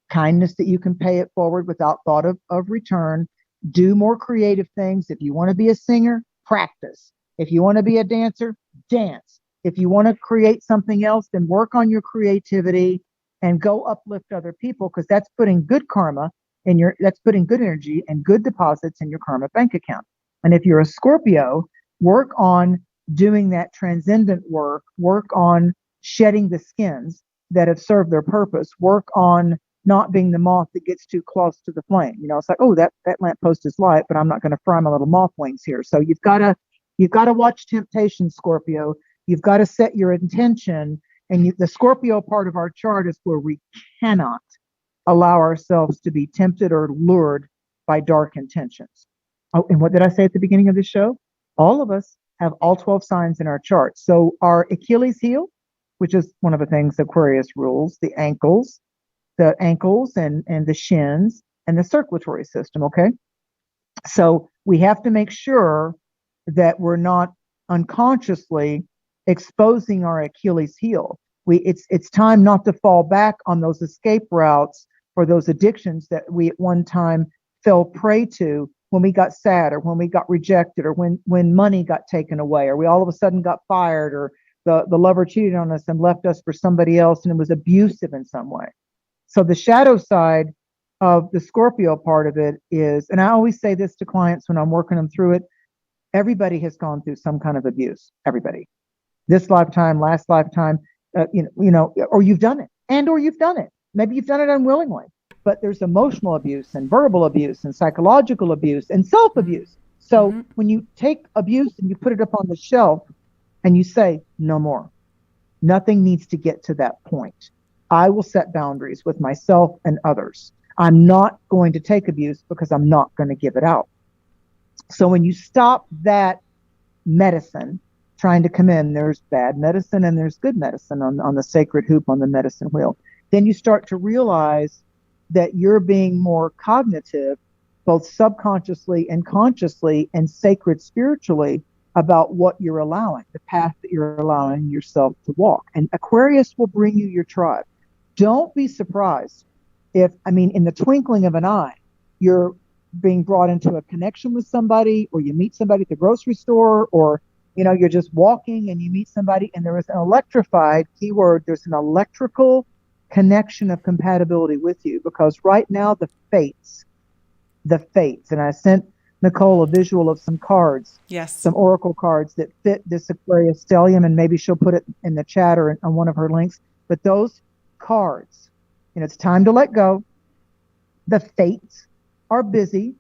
kindness that you can pay it forward without thought of return. Do more creative things. If you want to be a singer, practice. If you want to be a dancer, dance. If you want to create something else, then work on your creativity and go uplift other people, because that's putting good karma that's putting good energy and good deposits in your karma bank account. And if you're a Scorpio, work on doing that transcendent work, work on shedding the skins that have served their purpose, work on not being the moth that gets too close to the flame. It's like, oh, that lamppost is light, but I'm not going to fry my little moth wings here. So you've got to watch temptation, Scorpio. You've got to set your intention. And the Scorpio part of our chart is where we cannot allow ourselves to be tempted or lured by dark intentions. Oh, and what did I say at the beginning of the show? All of us have all 12 signs in our chart. So our Achilles heel, which is one of the things Aquarius rules, the ankles and the shins and the circulatory system. Okay. So we have to make sure that we're not unconsciously exposing our Achilles heel. It's time not to fall back on those escape routes or those addictions that we at one time fell prey to when we got sad or when we got rejected or when money got taken away or we all of a sudden got fired or the lover cheated on us and left us for somebody else and it was abusive in some way. So the shadow side of the Scorpio part of it is, and I always say this to clients when I'm working them through it, everybody has gone through some kind of abuse. Everybody. This lifetime, last lifetime, or you've done it, or you've done it. Maybe you've done it unwillingly, but there's emotional abuse and verbal abuse and psychological abuse and self-abuse. So when you take abuse and you put it up on the shelf and you say, no more, nothing needs to get to that point. I will set boundaries with myself and others. I'm not going to take abuse because I'm not going to give it out. So when you stop that medicine trying to come in, there's bad medicine and there's good medicine on the sacred hoop on the medicine wheel. Then you start to realize that you're being more cognitive, both subconsciously and consciously and sacred spiritually about what you're allowing, the path that you're allowing yourself to walk. And Aquarius will bring you your tribe. Don't be surprised if, in the twinkling of an eye, your being brought into a connection with somebody, or you meet somebody at the grocery store, or you're just walking and you meet somebody, and there is an electrified keyword. There's an electrical connection of compatibility with you, because right now the fates, and I sent Nicole a visual of some cards, Yes. some oracle cards that fit this Aquarius Stellium, and maybe she'll put it in the chat or on one of her links. But those cards, it's time to let go. The fates are busy,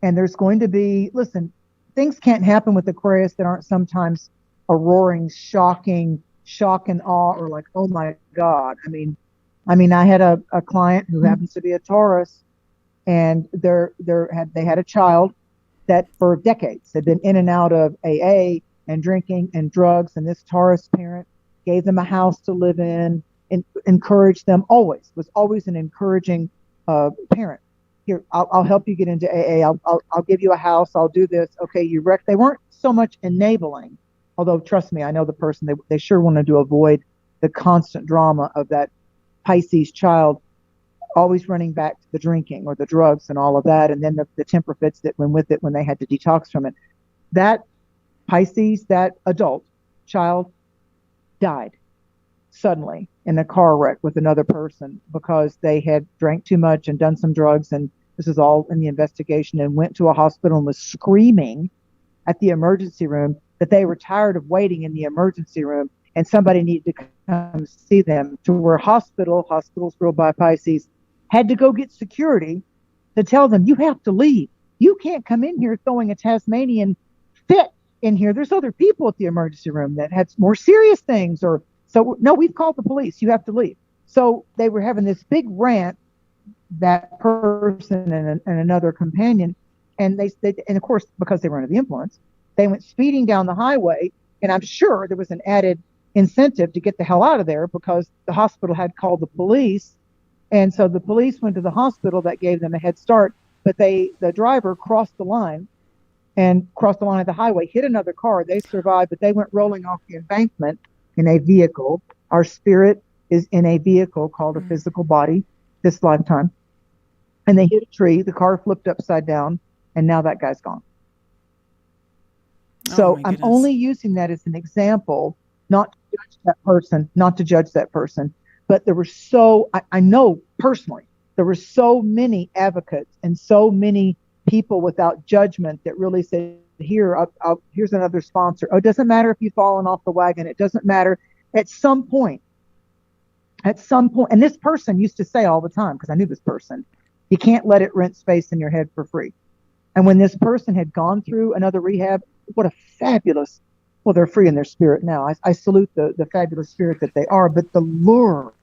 and there's going to be, listen, things can't happen with Aquarius that aren't sometimes a roaring, shocking shock and awe, or like, oh my God. I mean, I had a client who happens to be a Taurus, and they had a child that for decades had been in and out of AA and drinking and drugs. And this Taurus parent gave them a house to live in and encouraged them, was always an encouraging parent. Here, I'll help you get into AA. I'll give you a house. I'll do this. Okay, they weren't so much enabling, although trust me, I know the person. They sure wanted to avoid the constant drama of that Pisces child always running back to the drinking or the drugs and all of that, and then the temper fits that went with it when they had to detox from it. That Pisces, that adult child, died suddenly in a car wreck with another person because they had drank too much and done some drugs, and this is all in the investigation, and went to a hospital and was screaming at the emergency room that they were tired of waiting in the emergency room and somebody needed to come see them, to where hospitals ruled by Pisces had to go get security to tell them, you have to leave. You can't come in here throwing a Tasmanian fit in here. There's other people at the emergency room that had more serious things, so no, we've called the police. You have to leave. So they were having this big rant, that person and another companion, and and of course, because they were under the influence, they went speeding down the highway, and I'm sure there was an added incentive to get the hell out of there because the hospital had called the police. And so the police went to the hospital. That gave them a head start. But the driver crossed the line of the highway, hit another car. They survived, but they went rolling off the embankment in a vehicle. Our spirit is in a vehicle called a physical body this lifetime. And they hit a tree. The car flipped upside down, and now that guy's gone. So I'm only using that as an example, not to judge that person. But there were I know personally, there were so many advocates and so many people without judgment that really said, here's another sponsor. Oh, it doesn't matter if you've fallen off the wagon. It doesn't matter. At some point, and this person used to say all the time, because I knew this person, you can't let it rent space in your head for free. And when this person had gone through another rehab, what a fabulous, well, they're free in their spirit now. I salute the fabulous spirit that they are, but the lure,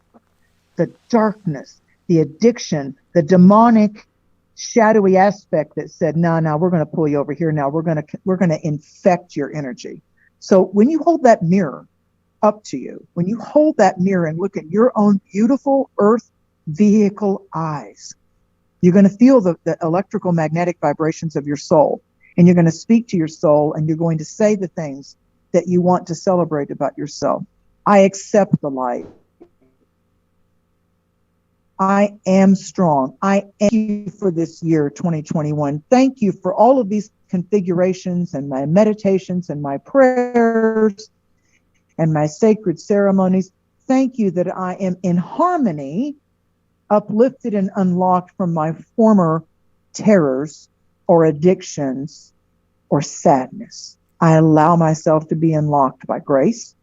the darkness, the addiction, the demonic, shadowy aspect that said, no, we're going to pull you over here. Now we're going to infect your energy. So when you hold that mirror up to you, when you hold that mirror and look at your own beautiful earth vehicle eyes, you're going to feel the electrical magnetic vibrations of your soul, and you're going to speak to your soul, and you're going to say the things that you want to celebrate about yourself. I accept the light. I am strong. I thank you for this year, 2021. Thank you for all of these configurations and my meditations and my prayers and my sacred ceremonies. Thank you that I am in harmony, uplifted and unlocked from my former terrors or addictions or sadness. I allow myself to be unlocked by grace,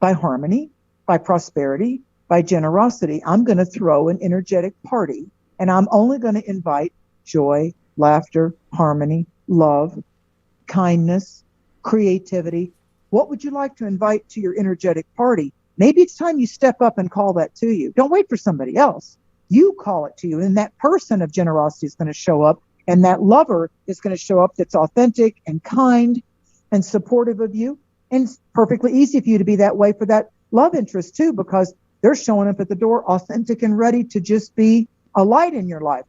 by harmony, by prosperity, by generosity. I'm going to throw an energetic party, and I'm only going to invite joy, laughter, harmony, love, kindness, creativity. What would you like to invite to your energetic party? Maybe it's time you step up and call that to you. Don't wait for somebody else. You call it to you, and that person of generosity is going to show up, and that lover is going to show up that's authentic and kind and supportive of you. And it's perfectly easy for you to be that way for that love interest too, because they're showing up at the door authentic and ready to just be a light in your life.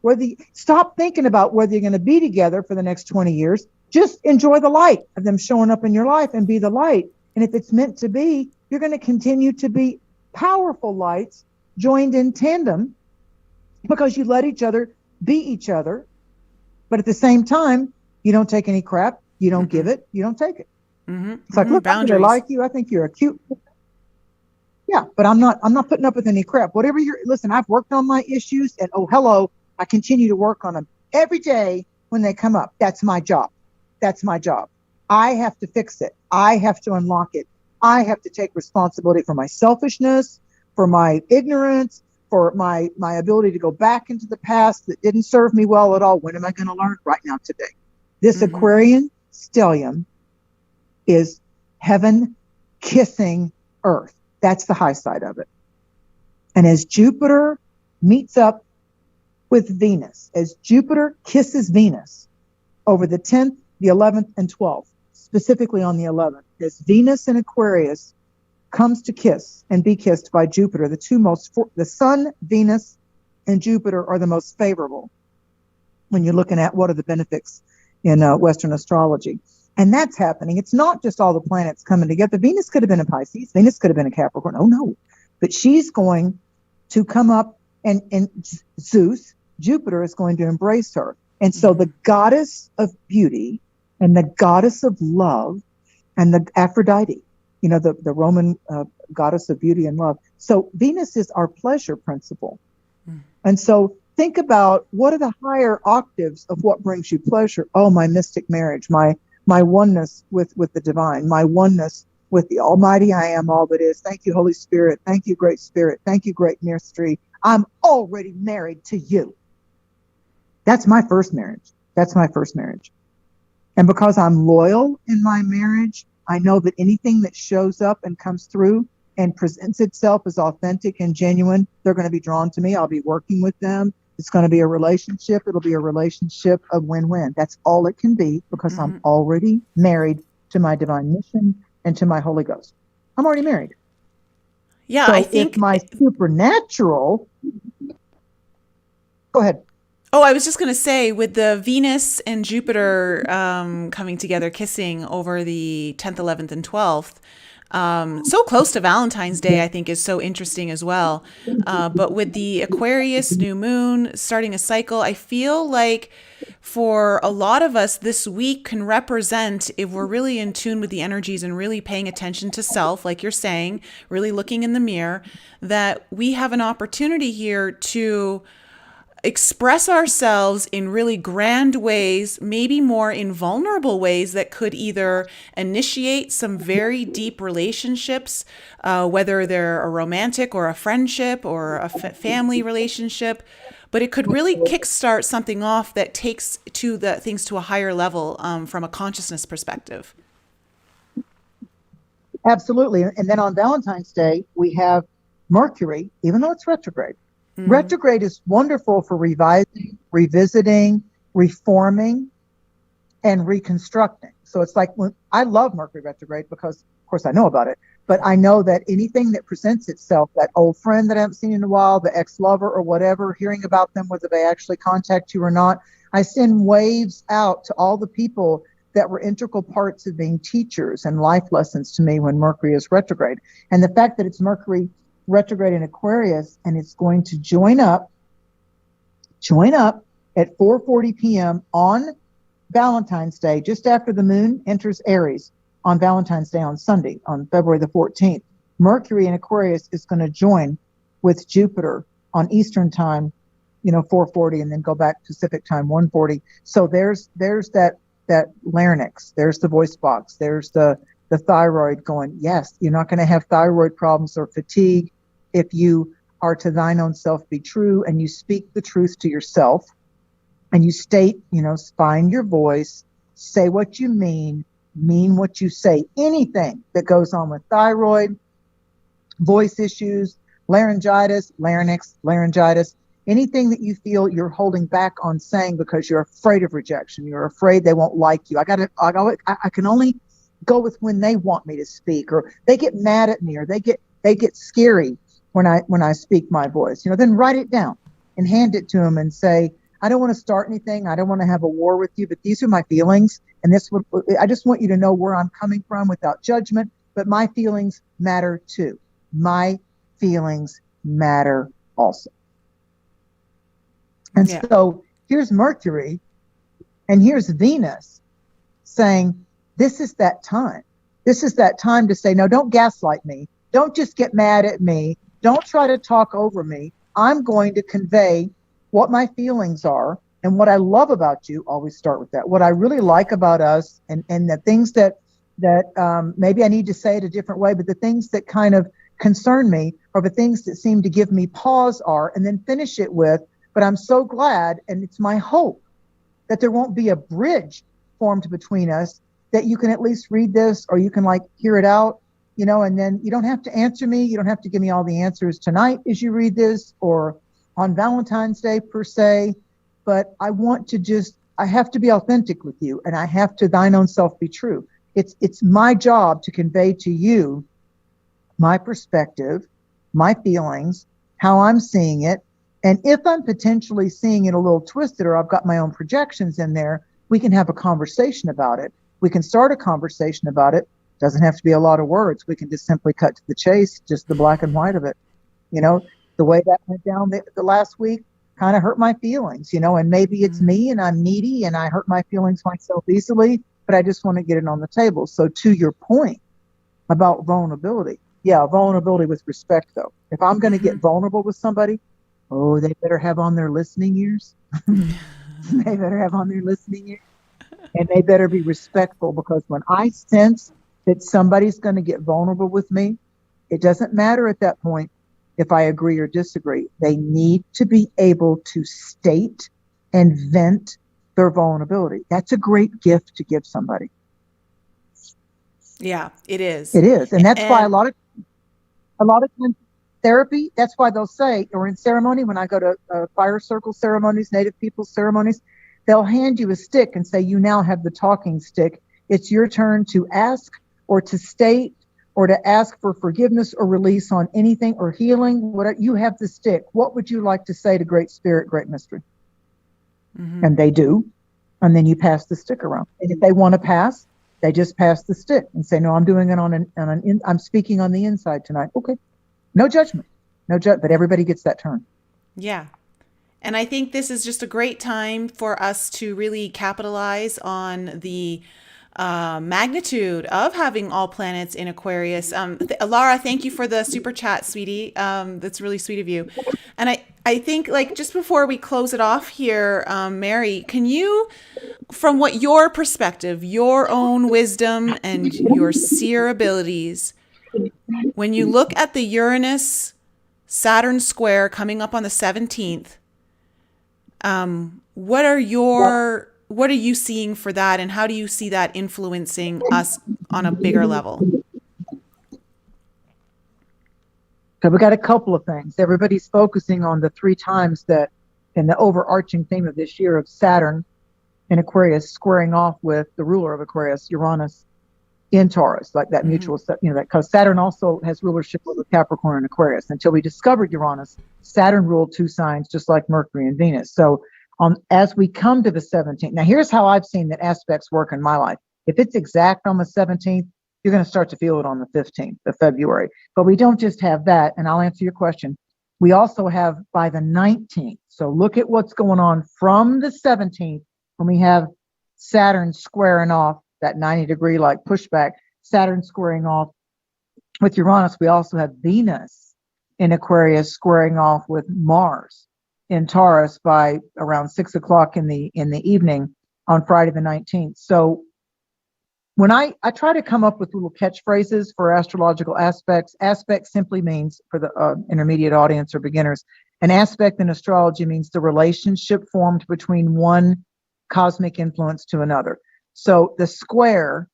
Stop thinking about whether you're going to be together for the next 20 years. Just enjoy the light of them showing up in your life and be the light. And if it's meant to be, you're going to continue to be powerful lights joined in tandem, because you let each other be each other, But at the same time, you don't take any crap. You don't give it. You don't take it. It's like, look, I really like you. I think you're a cute. Yeah, but I'm not putting up with any crap. Whatever listen, I've worked on my issues, and oh, hello, I continue to work on them every day when they come up. That's my job. That's my job. I have to fix it. I have to unlock it. I have to take responsibility for my selfishness, for my ignorance, for my ability to go back into the past that didn't serve me well at all. When am I going to learn? Right now, today. This Aquarian stellium is heaven kissing Earth. That's the high side of it. And as Jupiter meets up with Venus, as Jupiter kisses Venus over the 10th, the 11th, and 12th, specifically on the 11th, as Venus in Aquarius comes to kiss and be kissed by Jupiter, the Sun, Venus, and Jupiter are the most favorable when you're looking at what are the benefits in Western astrology. And that's happening. It's not just all the planets coming together. Venus could have been a Pisces. Venus could have been a Capricorn. Oh, no. But she's going to come up, and Zeus, Jupiter, is going to embrace her. And so the goddess of beauty and the goddess of love and the Aphrodite, the Roman goddess of beauty and love. So Venus is our pleasure principle. And so think about, what are the higher octaves of what brings you pleasure? Oh, my mystic marriage, my oneness with the divine, my oneness with the almighty I am, all that is. Thank you, Holy Spirit. Thank you, Great Spirit. Thank you, Great Mystery. I'm already married to you. That's my first marriage. That's my first marriage. And because I'm loyal in my marriage, I know that anything that shows up and comes through and presents itself as authentic and genuine, they're going to be drawn to me. I'll be working with them. It's going to be a relationship. It'll be a relationship of win-win. That's all it can be, because I'm already married to my divine mission and to my Holy Ghost. I'm already married. Yeah, so I think if my supernatural. Go ahead. Oh, I was just going to say, with the Venus and Jupiter coming together, kissing over the 10th, 11th, and 12th, so close to Valentine's Day, I think is so interesting as well. But with the Aquarius new moon starting a cycle, I feel like for a lot of us, this week can represent, if we're really in tune with the energies and really paying attention to self, like you're saying, really looking in the mirror, that we have an opportunity here to express ourselves in really grand ways, maybe more in vulnerable ways that could either initiate some very deep relationships, whether they're a romantic or a friendship or a family relationship, but it could really kickstart something off that takes things to a higher level from a consciousness perspective. Absolutely. And then on Valentine's Day, we have Mercury, even though it's retrograde. Retrograde is wonderful for revising, revisiting, reforming, and reconstructing. So it's like, I love Mercury retrograde because, of course, I know about it, but I know that anything that presents itself, that old friend that I haven't seen in a while, the ex-lover or whatever, hearing about them, whether they actually contact you or not, I send waves out to all the people that were integral parts of being teachers and life lessons to me when Mercury is retrograde. And the fact that it's Mercury retrograde in Aquarius, and it's going to join up at 4:40 p.m. on Valentine's Day, just after the moon enters Aries on Valentine's Day on Sunday, on February the 14th. Mercury in Aquarius is going to join with Jupiter on Eastern time, 4:40, and then go back Pacific time, 1:40. So there's that larynx, there's the voice box, there's the thyroid going, yes, you're not going to have thyroid problems or fatigue if you are to thine own self be true, and you speak the truth to yourself, and you state, find your voice, say what you mean what you say. Anything that goes on with thyroid, voice issues, laryngitis, anything that you feel you're holding back on saying because you're afraid of rejection, you're afraid they won't like you. I can only go with when they want me to speak, or they get mad at me, or they get scary when I speak my voice. Then write it down and hand it to them and say, I don't want to start anything. I don't want to have a war with you, but these are my feelings, and I just want you to know where I'm coming from without judgment. But my feelings matter too. My feelings matter also. And so here's Mercury And here's Venus saying, this is that time. This is that time to say, no, don't gaslight me. Don't just get mad at me. Don't try to talk over me. I'm going to convey what my feelings are and what I love about you. Always start with that. What I really like about us, and the things that maybe I need to say it a different way, but the things that kind of concern me, or the things that seem to give me pause are, and then finish it with, but I'm so glad, and it's my hope that there won't be a bridge formed between us, that you can at least read this, or you can like hear it out, you know, and then you don't have to answer me. You don't have to give me all the answers tonight as you read this, or on Valentine's Day per se, but I want to just, I have to be authentic with you, and I have to thine own self be true. It's my job to convey to you my perspective, my feelings, how I'm seeing it. And if I'm potentially seeing it a little twisted, or I've got my own projections in there, we can have a conversation about it. We can start a conversation about it. Doesn't have to be a lot of words. We can just simply cut to the chase, just the black and white of it. You know, the way that went down the last week kind of hurt my feelings, you know, and maybe it's me and I'm needy and I hurt my feelings myself easily, but I just want to get it on the table. So to your point about vulnerability, yeah, vulnerability with respect, though. If I'm going to get vulnerable with somebody, oh, they better have on their listening ears. They better have on their listening ears. And they better be respectful, because when I sense that somebody's going to get vulnerable with me, it doesn't matter at that point if I agree or disagree. They need to be able to state and vent their vulnerability. That's a great gift to give somebody. Yeah, it is. It is. And that's why a lot of times therapy, that's why they'll say, or in ceremony, when I go to fire circle ceremonies, Native people ceremonies, they'll hand you a stick and say, you now have the talking stick. It's your turn to ask or to state or to ask for forgiveness or release on anything or healing. Whatever, you have the stick. What would you like to say to Great Spirit, Great Mystery? Mm-hmm. And they do. And then you pass the stick around. And if they want to pass, they just pass the stick and say, no, I'm doing it I'm speaking on the inside tonight. Okay. No judgment. But everybody gets that turn. Yeah. And I think this is just a great time for us to really capitalize on the magnitude of having all planets in Aquarius. Laura, thank you for the super chat, sweetie. That's really sweet of you. And I think, like, just before we close it off here, Mary, can you, from what your perspective, your own wisdom and your seer abilities, when you look at the Uranus Saturn square coming up on the 17th, what are you seeing for that, and how do you see that influencing us on a bigger level? So we got a couple of things. Everybody's focusing on the 3 times that, in the overarching theme of this year, of Saturn in Aquarius squaring off with the ruler of Aquarius, Uranus, in Taurus, like that mutual, you know, that, because Saturn also has rulership over Capricorn and Aquarius. Until we discovered Uranus, Saturn ruled 2 signs, just like Mercury and Venus. So as we come to the 17th, now here's how I've seen that aspects work in my life. If it's exact on the 17th, you're going to start to feel it on the 15th of February. But we don't just have that, and I'll answer your question. We also have by the 19th. So look at what's going on from the 17th, when we have Saturn squaring off, that 90-degree like pushback, Saturn squaring off with Uranus. We also have Venus in Aquarius squaring off with Mars in Taurus by around 6 o'clock in the evening on Friday the 19th. So when I try to come up with little catchphrases for astrological aspects, aspect simply means, for the intermediate audience or beginners, an aspect in astrology means the relationship formed between one cosmic influence to another. So the square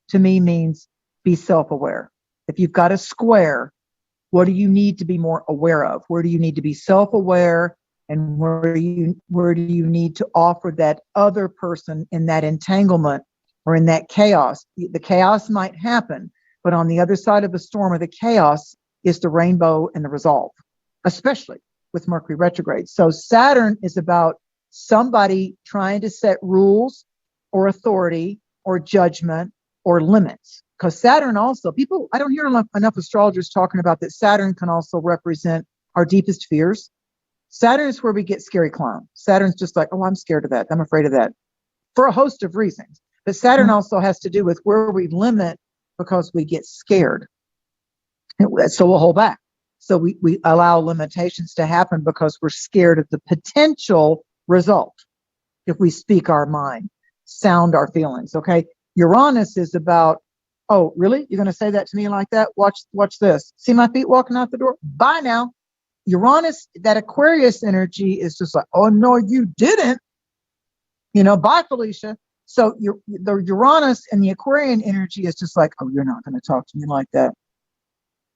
to me means be self-aware. If you've got a square, what do you need to be more aware of? Where do you need to be self-aware? And where do you need to offer that other person in that entanglement or in that chaos? The chaos might happen, but on the other side of the storm of the chaos is the rainbow and the resolve, especially with Mercury retrograde. So Saturn is about somebody trying to set rules or authority or judgment or limits. Because Saturn also, I don't hear enough astrologers talking about that Saturn can also represent our deepest fears. Saturn is where we get scary clown. Saturn's just like, oh, I'm scared of that. I'm afraid of that. for a host of reasons. But Saturn also has to do with where we limit because we get scared. So we'll hold back. So we allow limitations to happen because we're scared of the potential result. If we speak our mind, sound our feelings, okay? Uranus is about, oh, really? You're going to say that to me like that? Watch this. See my feet walking out the door? Bye now. Uranus, that Aquarius energy is just like, oh, no, you didn't. Bye, Felicia. So the Uranus and the Aquarian energy is just like, oh, you're not going to talk to me like that.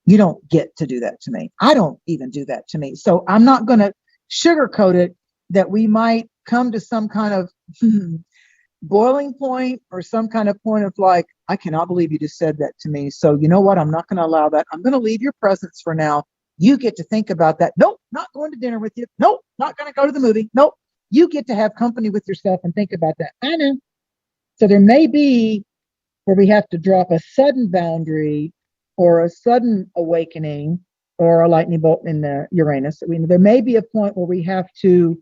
You don't get to do that to me. I don't even do that to me. So I'm not going to sugarcoat it that we might come to some kind of boiling point or some kind of point of like, I cannot believe you just said that to me. So you know what? I'm not going to allow that. I'm going to leave your presence for now. You get to think about that. Nope, not going to dinner with you. Nope, not going to go to the movie. Nope. You get to have company with yourself and think about that. I know. So there may be where we have to drop a sudden boundary or a sudden awakening or a lightning bolt in the Uranus. There may be a point where we have to,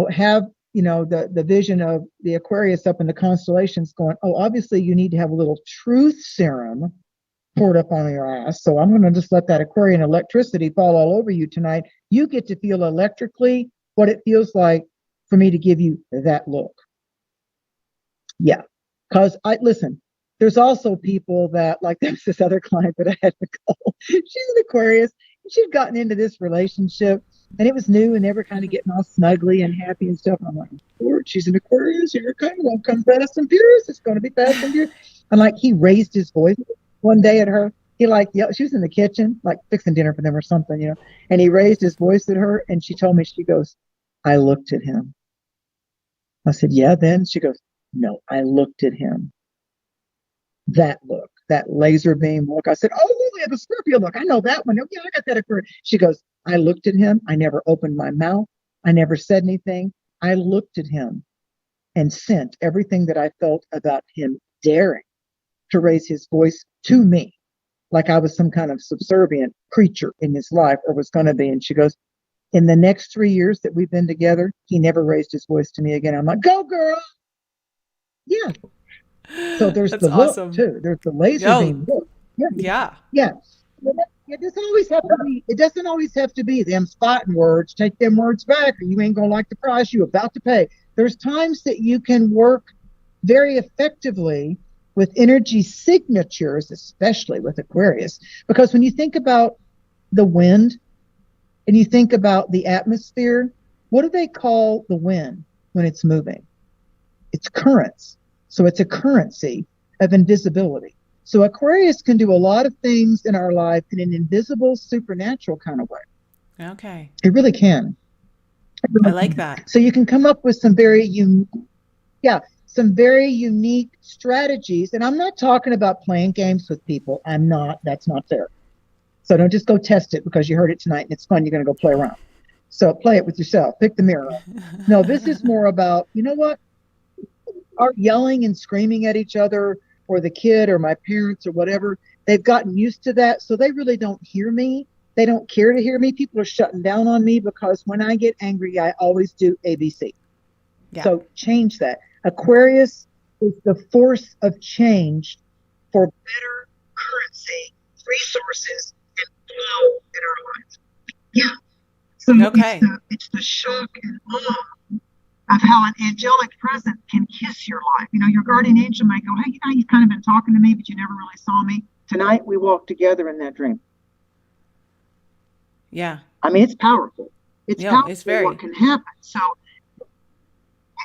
have, the vision of the Aquarius up in the constellations going, oh, obviously you need to have a little truth serum poured up on your ass. So I'm going to just let that Aquarian electricity fall all over you tonight. You get to feel electrically what it feels like for me to give you that look. Yeah. Because listen, there's also people that, like there's this other client that I had, Nicole. She's an Aquarius. And she'd gotten into this relationship and it was new and they were kind of getting all snuggly and happy and stuff. And I'm like, Lord, she's an Aquarius. You're kind of going to come fast and furious. It's going to be fast and furious. And like he raised his voice one day at her. He she was in the kitchen, like fixing dinner for them or something, and he raised his voice at her. And she told me, she goes, I looked at him. I said, yeah, then? She goes, no, I looked at him. That look, that laser beam look. I said, oh, Lily, the Scorpio look. I know that one. Yeah, I got that Aquarius. She goes, I looked at him. I never opened my mouth. I never said anything. I looked at him and sent everything that I felt about him daring to raise his voice to me, like I was some kind of subservient creature in his life or was going to be. And she goes, in the next 3 years that we've been together, he never raised his voice to me again. I'm like, go girl. Yeah. So there's That's the awesome. look too. There's the laser beam look. Yeah. It doesn't always have to be. It doesn't always have to be them spotting words. Take them words back, or you ain't gonna like the price you about to pay. There's times that you can work very effectively with energy signatures, especially with Aquarius, because when you think about the wind and you think about the atmosphere, what do they call the wind when it's moving? It's currents. So it's a currency of invisibility. So Aquarius can do a lot of things in our life in an invisible, supernatural kind of way. Okay. It really can. I like that. So you can come up with some very unique strategies. And I'm not talking about playing games with people. That's not fair. So don't just go test it because you heard it tonight and it's fun. You're going to go play around. So play it with yourself. Pick the mirror up. No, this is more about, you know what? Are yelling and screaming at each other or the kid or my parents or whatever, they've gotten used to that. So they really don't hear me. They don't care to hear me. People are shutting down on me because when I get angry, I always do ABC. Yeah. So change that. Aquarius is the force of change for better currency, resources, and flow in our lives. Yeah. So okay. It's the shock and awe of how an angelic presence can kiss your life. Your guardian angel might go, hey, you've kind of been talking to me, but you never really saw me. Tonight, we walked together in that dream. Yeah. I mean, it's powerful. It's powerful. It's very. What can happen. So,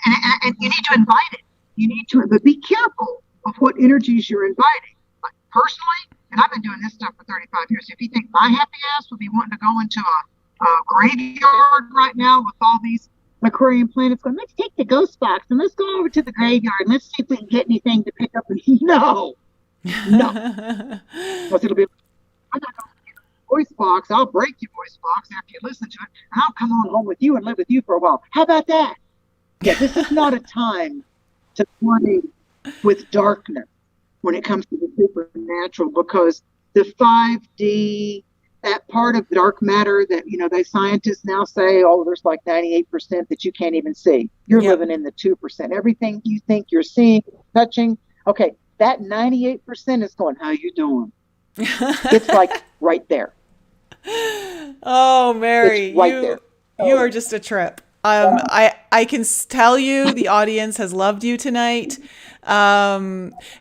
and you need to invite it. You need to, but be careful of what energies you're inviting. But personally, and I've been doing this stuff for 35 years. If you think my happy ass would be wanting to go into a graveyard right now with all these Aquarian planets going, let's take the ghost box and let's go over to the graveyard and let's see if we can get anything to pick up. No. Because it'll be, I'm not going to get a voice box. I'll break your voice box after you listen to it, and I'll come on home with you and live with you for a while. How about that? Yeah, this is not a time to play with darkness when it comes to the supernatural, because the 5D that part of dark matter that, they scientists now say, oh, there's like 98% that you can't even see. You're Yep. living in the 2%. Everything you think you're seeing, touching, okay, that 98% is going, how you doing? It's like right there. Oh, Mary, It's right there. you are just a trip. I can tell you the audience has loved you tonight.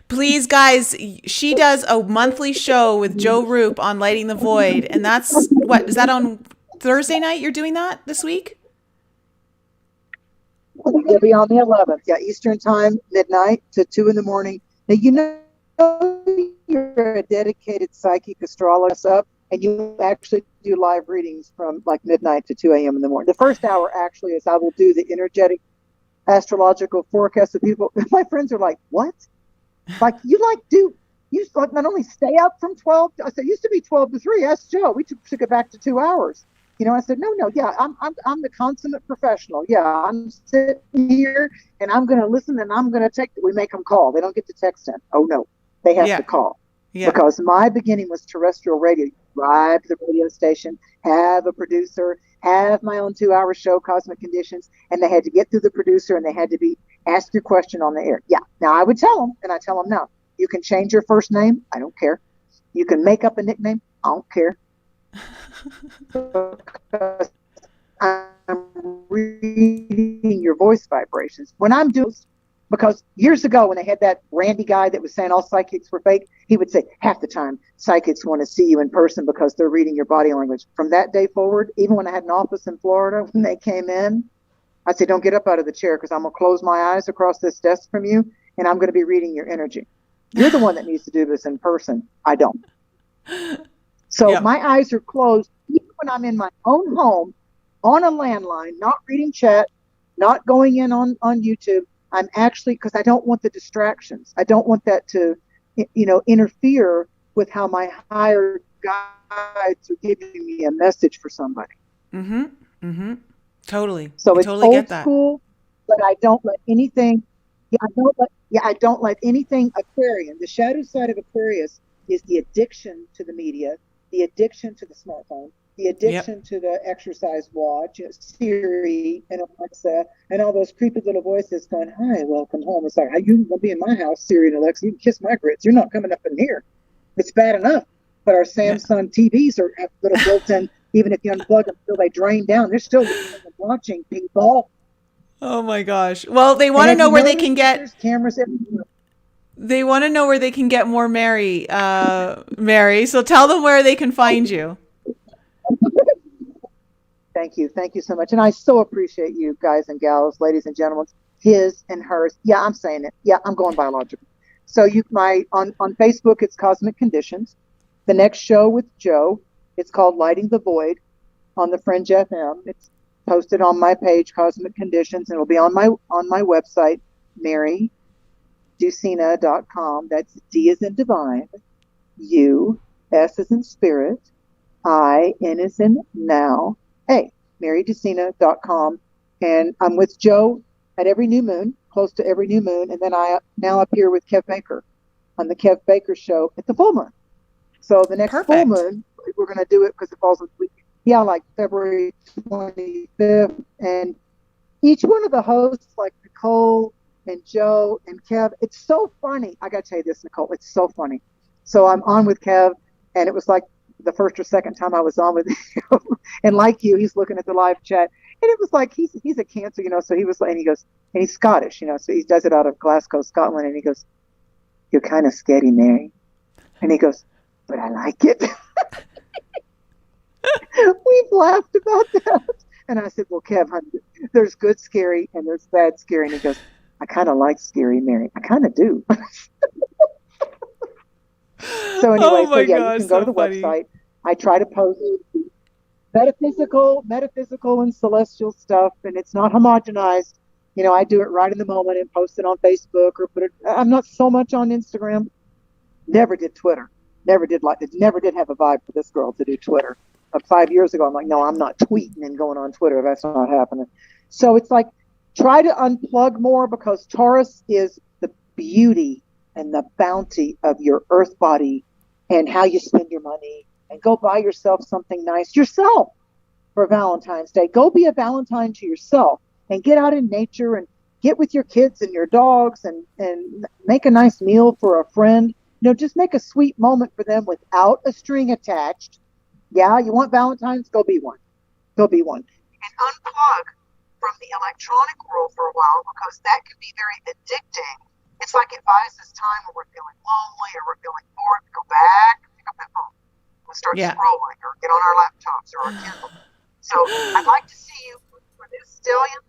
Please, guys, she does a monthly show with Joe Roop on Lighting the Void, and that's is that on Thursday night? You're doing that this week? It'll be on the 11th. Yeah, Eastern time, midnight to 2 in the morning. Now, you're a dedicated psychic astrologist up, and you actually do live readings from like midnight to 2 a.m. in the morning. The first hour actually is I will do the energetic astrological forecast of people. My friends are like, what? Like, you not only stay up from 12, I said, it used to be 12 to 3. Ask Joe. We took it back to 2 hours. I said, no, yeah, I'm the consummate professional. Yeah, I'm sitting here and I'm going to listen and I'm going to we make them call. They don't get to text in. Oh, no, they have to call. Yeah. Because my beginning was terrestrial radio. Drive to the radio station, have a producer, have my own 2-hour show, Cosmic Conditions, and they had to get through the producer and they had to ask your question on the air. Yeah. Now I would tell them, and I tell them now, you can change your first name. I don't care. You can make up a nickname. I don't care. Because I'm reading your voice vibrations. When I'm doing, because years ago when they had that Randy guy that was saying all psychics were fake, he would say half the time psychics want to see you in person because they're reading your body language. From that day forward, even when I had an office in Florida, when they came in, I said, don't get up out of the chair because I'm going to close my eyes across this desk from you and I'm going to be reading your energy. You're the one that needs to do this in person. I don't. So my eyes are closed even when I'm in my own home on a landline, not reading chat, not going in on YouTube. I'm actually, because I don't want the distractions. I don't want that to, interfere with how my higher guides are giving me a message for somebody. Mm-hmm. Mm-hmm. Totally. So I it's totally old get that. school, but I don't let anything. I don't let anything Aquarian. The shadow side of Aquarius is the addiction to the media, the addiction to the smartphone, the addiction to the exercise watch, Siri and Alexa, and all those creepy little voices going, hi, welcome home. It's like, you will be in my house, Siri and Alexa. You can kiss my grits. You're not coming up in here. It's bad enough. But our Samsung TVs are have little built-in, even if you unplug them, until they drain down. They're still watching people. Oh my gosh. Well, they want to know where they can get there's cameras everywhere. They want to know where they can get more Mary. Mary. So tell them where they can find you. Thank you so much. And I so appreciate you guys and gals, ladies and gentlemen, his and hers. Yeah, I'm saying it. Yeah, I'm going biological. So on Facebook, it's Cosmic Conditions. The next show with Joe, it's called Lighting the Void on the Fringe FM. It's posted on my page, Cosmic Conditions, and it'll be on my website, marydusina.com. That's D as in divine, U, S as in spirit, I, N as in now, A, marydusina.com. And I'm with Joe at every new moon, close to every new moon. And then I now appear with Kev Baker on the Kev Baker show at the full moon. So the next full moon, we're going to do it because it falls on the week. Yeah, like February 25th. And each one of the hosts, like Nicole and Joe and Kev, it's so funny. I got to tell you this, Nicole, it's so funny. So I'm on with Kev, and it was like the first or second time I was on with him. And like you, he's looking at the live chat. And it was like, he's a Cancer, so he was, and he goes, and he's Scottish, so he does it out of Glasgow, Scotland. And he goes, you're kind of scary, Mary. And he goes, but I like it. We've laughed about that. And I said, well, Kev, honey, there's good scary and there's bad scary. And he goes, I kind of like scary, Mary. I kind of do. So anyway, you can go to the website. I try to post metaphysical and celestial stuff, and it's not homogenized. I do it right in the moment and post it on Facebook or I'm not so much on Instagram. Never did Twitter. Never did have a vibe for this girl to do Twitter. 5 years ago, I'm like, no, I'm not tweeting and going on Twitter. That's not happening. So it's like, try to unplug more, because Taurus is the beauty and the bounty of your earth body and how you spend your money and go buy yourself something nice yourself for Valentine's Day. Go be a Valentine to yourself and get out in nature and get with your kids and your dogs and make a nice meal for a friend. Just make a sweet moment for them without a string attached. Yeah, you want Valentine's? Go be one. Go be one. And unplug from the electronic world for a while, because that can be very addicting. It's like it buys us time when we're feeling lonely or we're feeling bored. We go back, pick up that phone, and start scrolling or get on our laptops or our Kindle. So I'd like to see you for this stellium,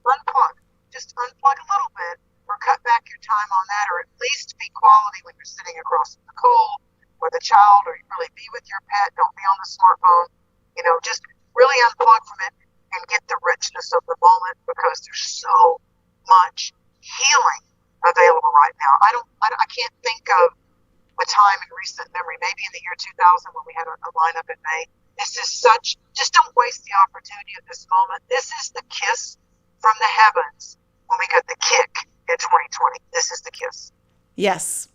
unplug. Just unplug a little bit, or cut back your time on that, or at least be quality when you're sitting across from Nicole or the child, or you really be with your pet. Don't be on the smartphone. Just really unplug from it and get the richness of the moment, because there's so much healing available right now. I can't think of a time in recent memory, maybe in the year 2000 when we had a lineup in May. This is just don't waste the opportunity of this moment. This is the kiss from the heavens when we got the kick in 2020. This is the kiss. Yes,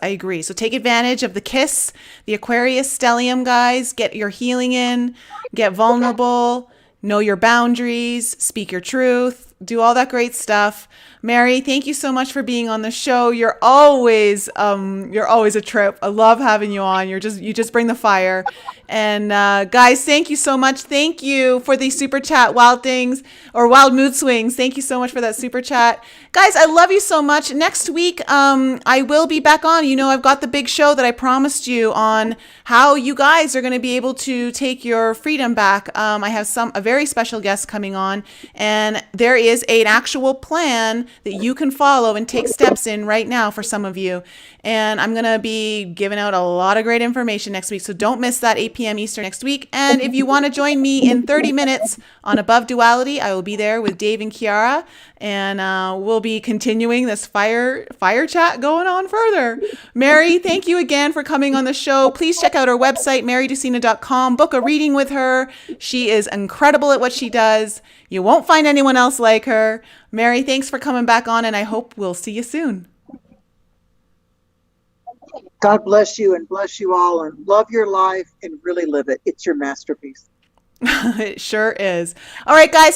I agree. So take advantage of the kiss, the Aquarius Stellium, guys. Get your healing in, get vulnerable, know your boundaries, speak your truth, do all that great stuff. Mary, thank you so much for being on the show. You're always a trip. I love having you on. You just bring the fire. And guys, thank you so much. Thank you for the super chat, Wild Things or Wild Mood Swings. Thank you so much for that super chat. Guys, I love you so much. Next week, I will be back on. I've got the big show that I promised you on how you guys are going to be able to take your freedom back. I have a very special guest coming on, and there is an actual plan that you can follow and take steps in right now for some of you. And I'm going to be giving out a lot of great information next week. So don't miss that 8 p.m. Eastern next week. And if you want to join me in 30 minutes on Above Duality, I will be there with Dave and Kiara. And we'll be continuing this fire chat going on further. Mary, thank you again for coming on the show. Please check out her website, marydusina.com. Book a reading with her. She is incredible at what she does. You won't find anyone else like her. Mary, thanks for coming back on, and I hope we'll see you soon. God bless you and bless you all, and love your life and really live it. It's your masterpiece. It sure is. All right, guys.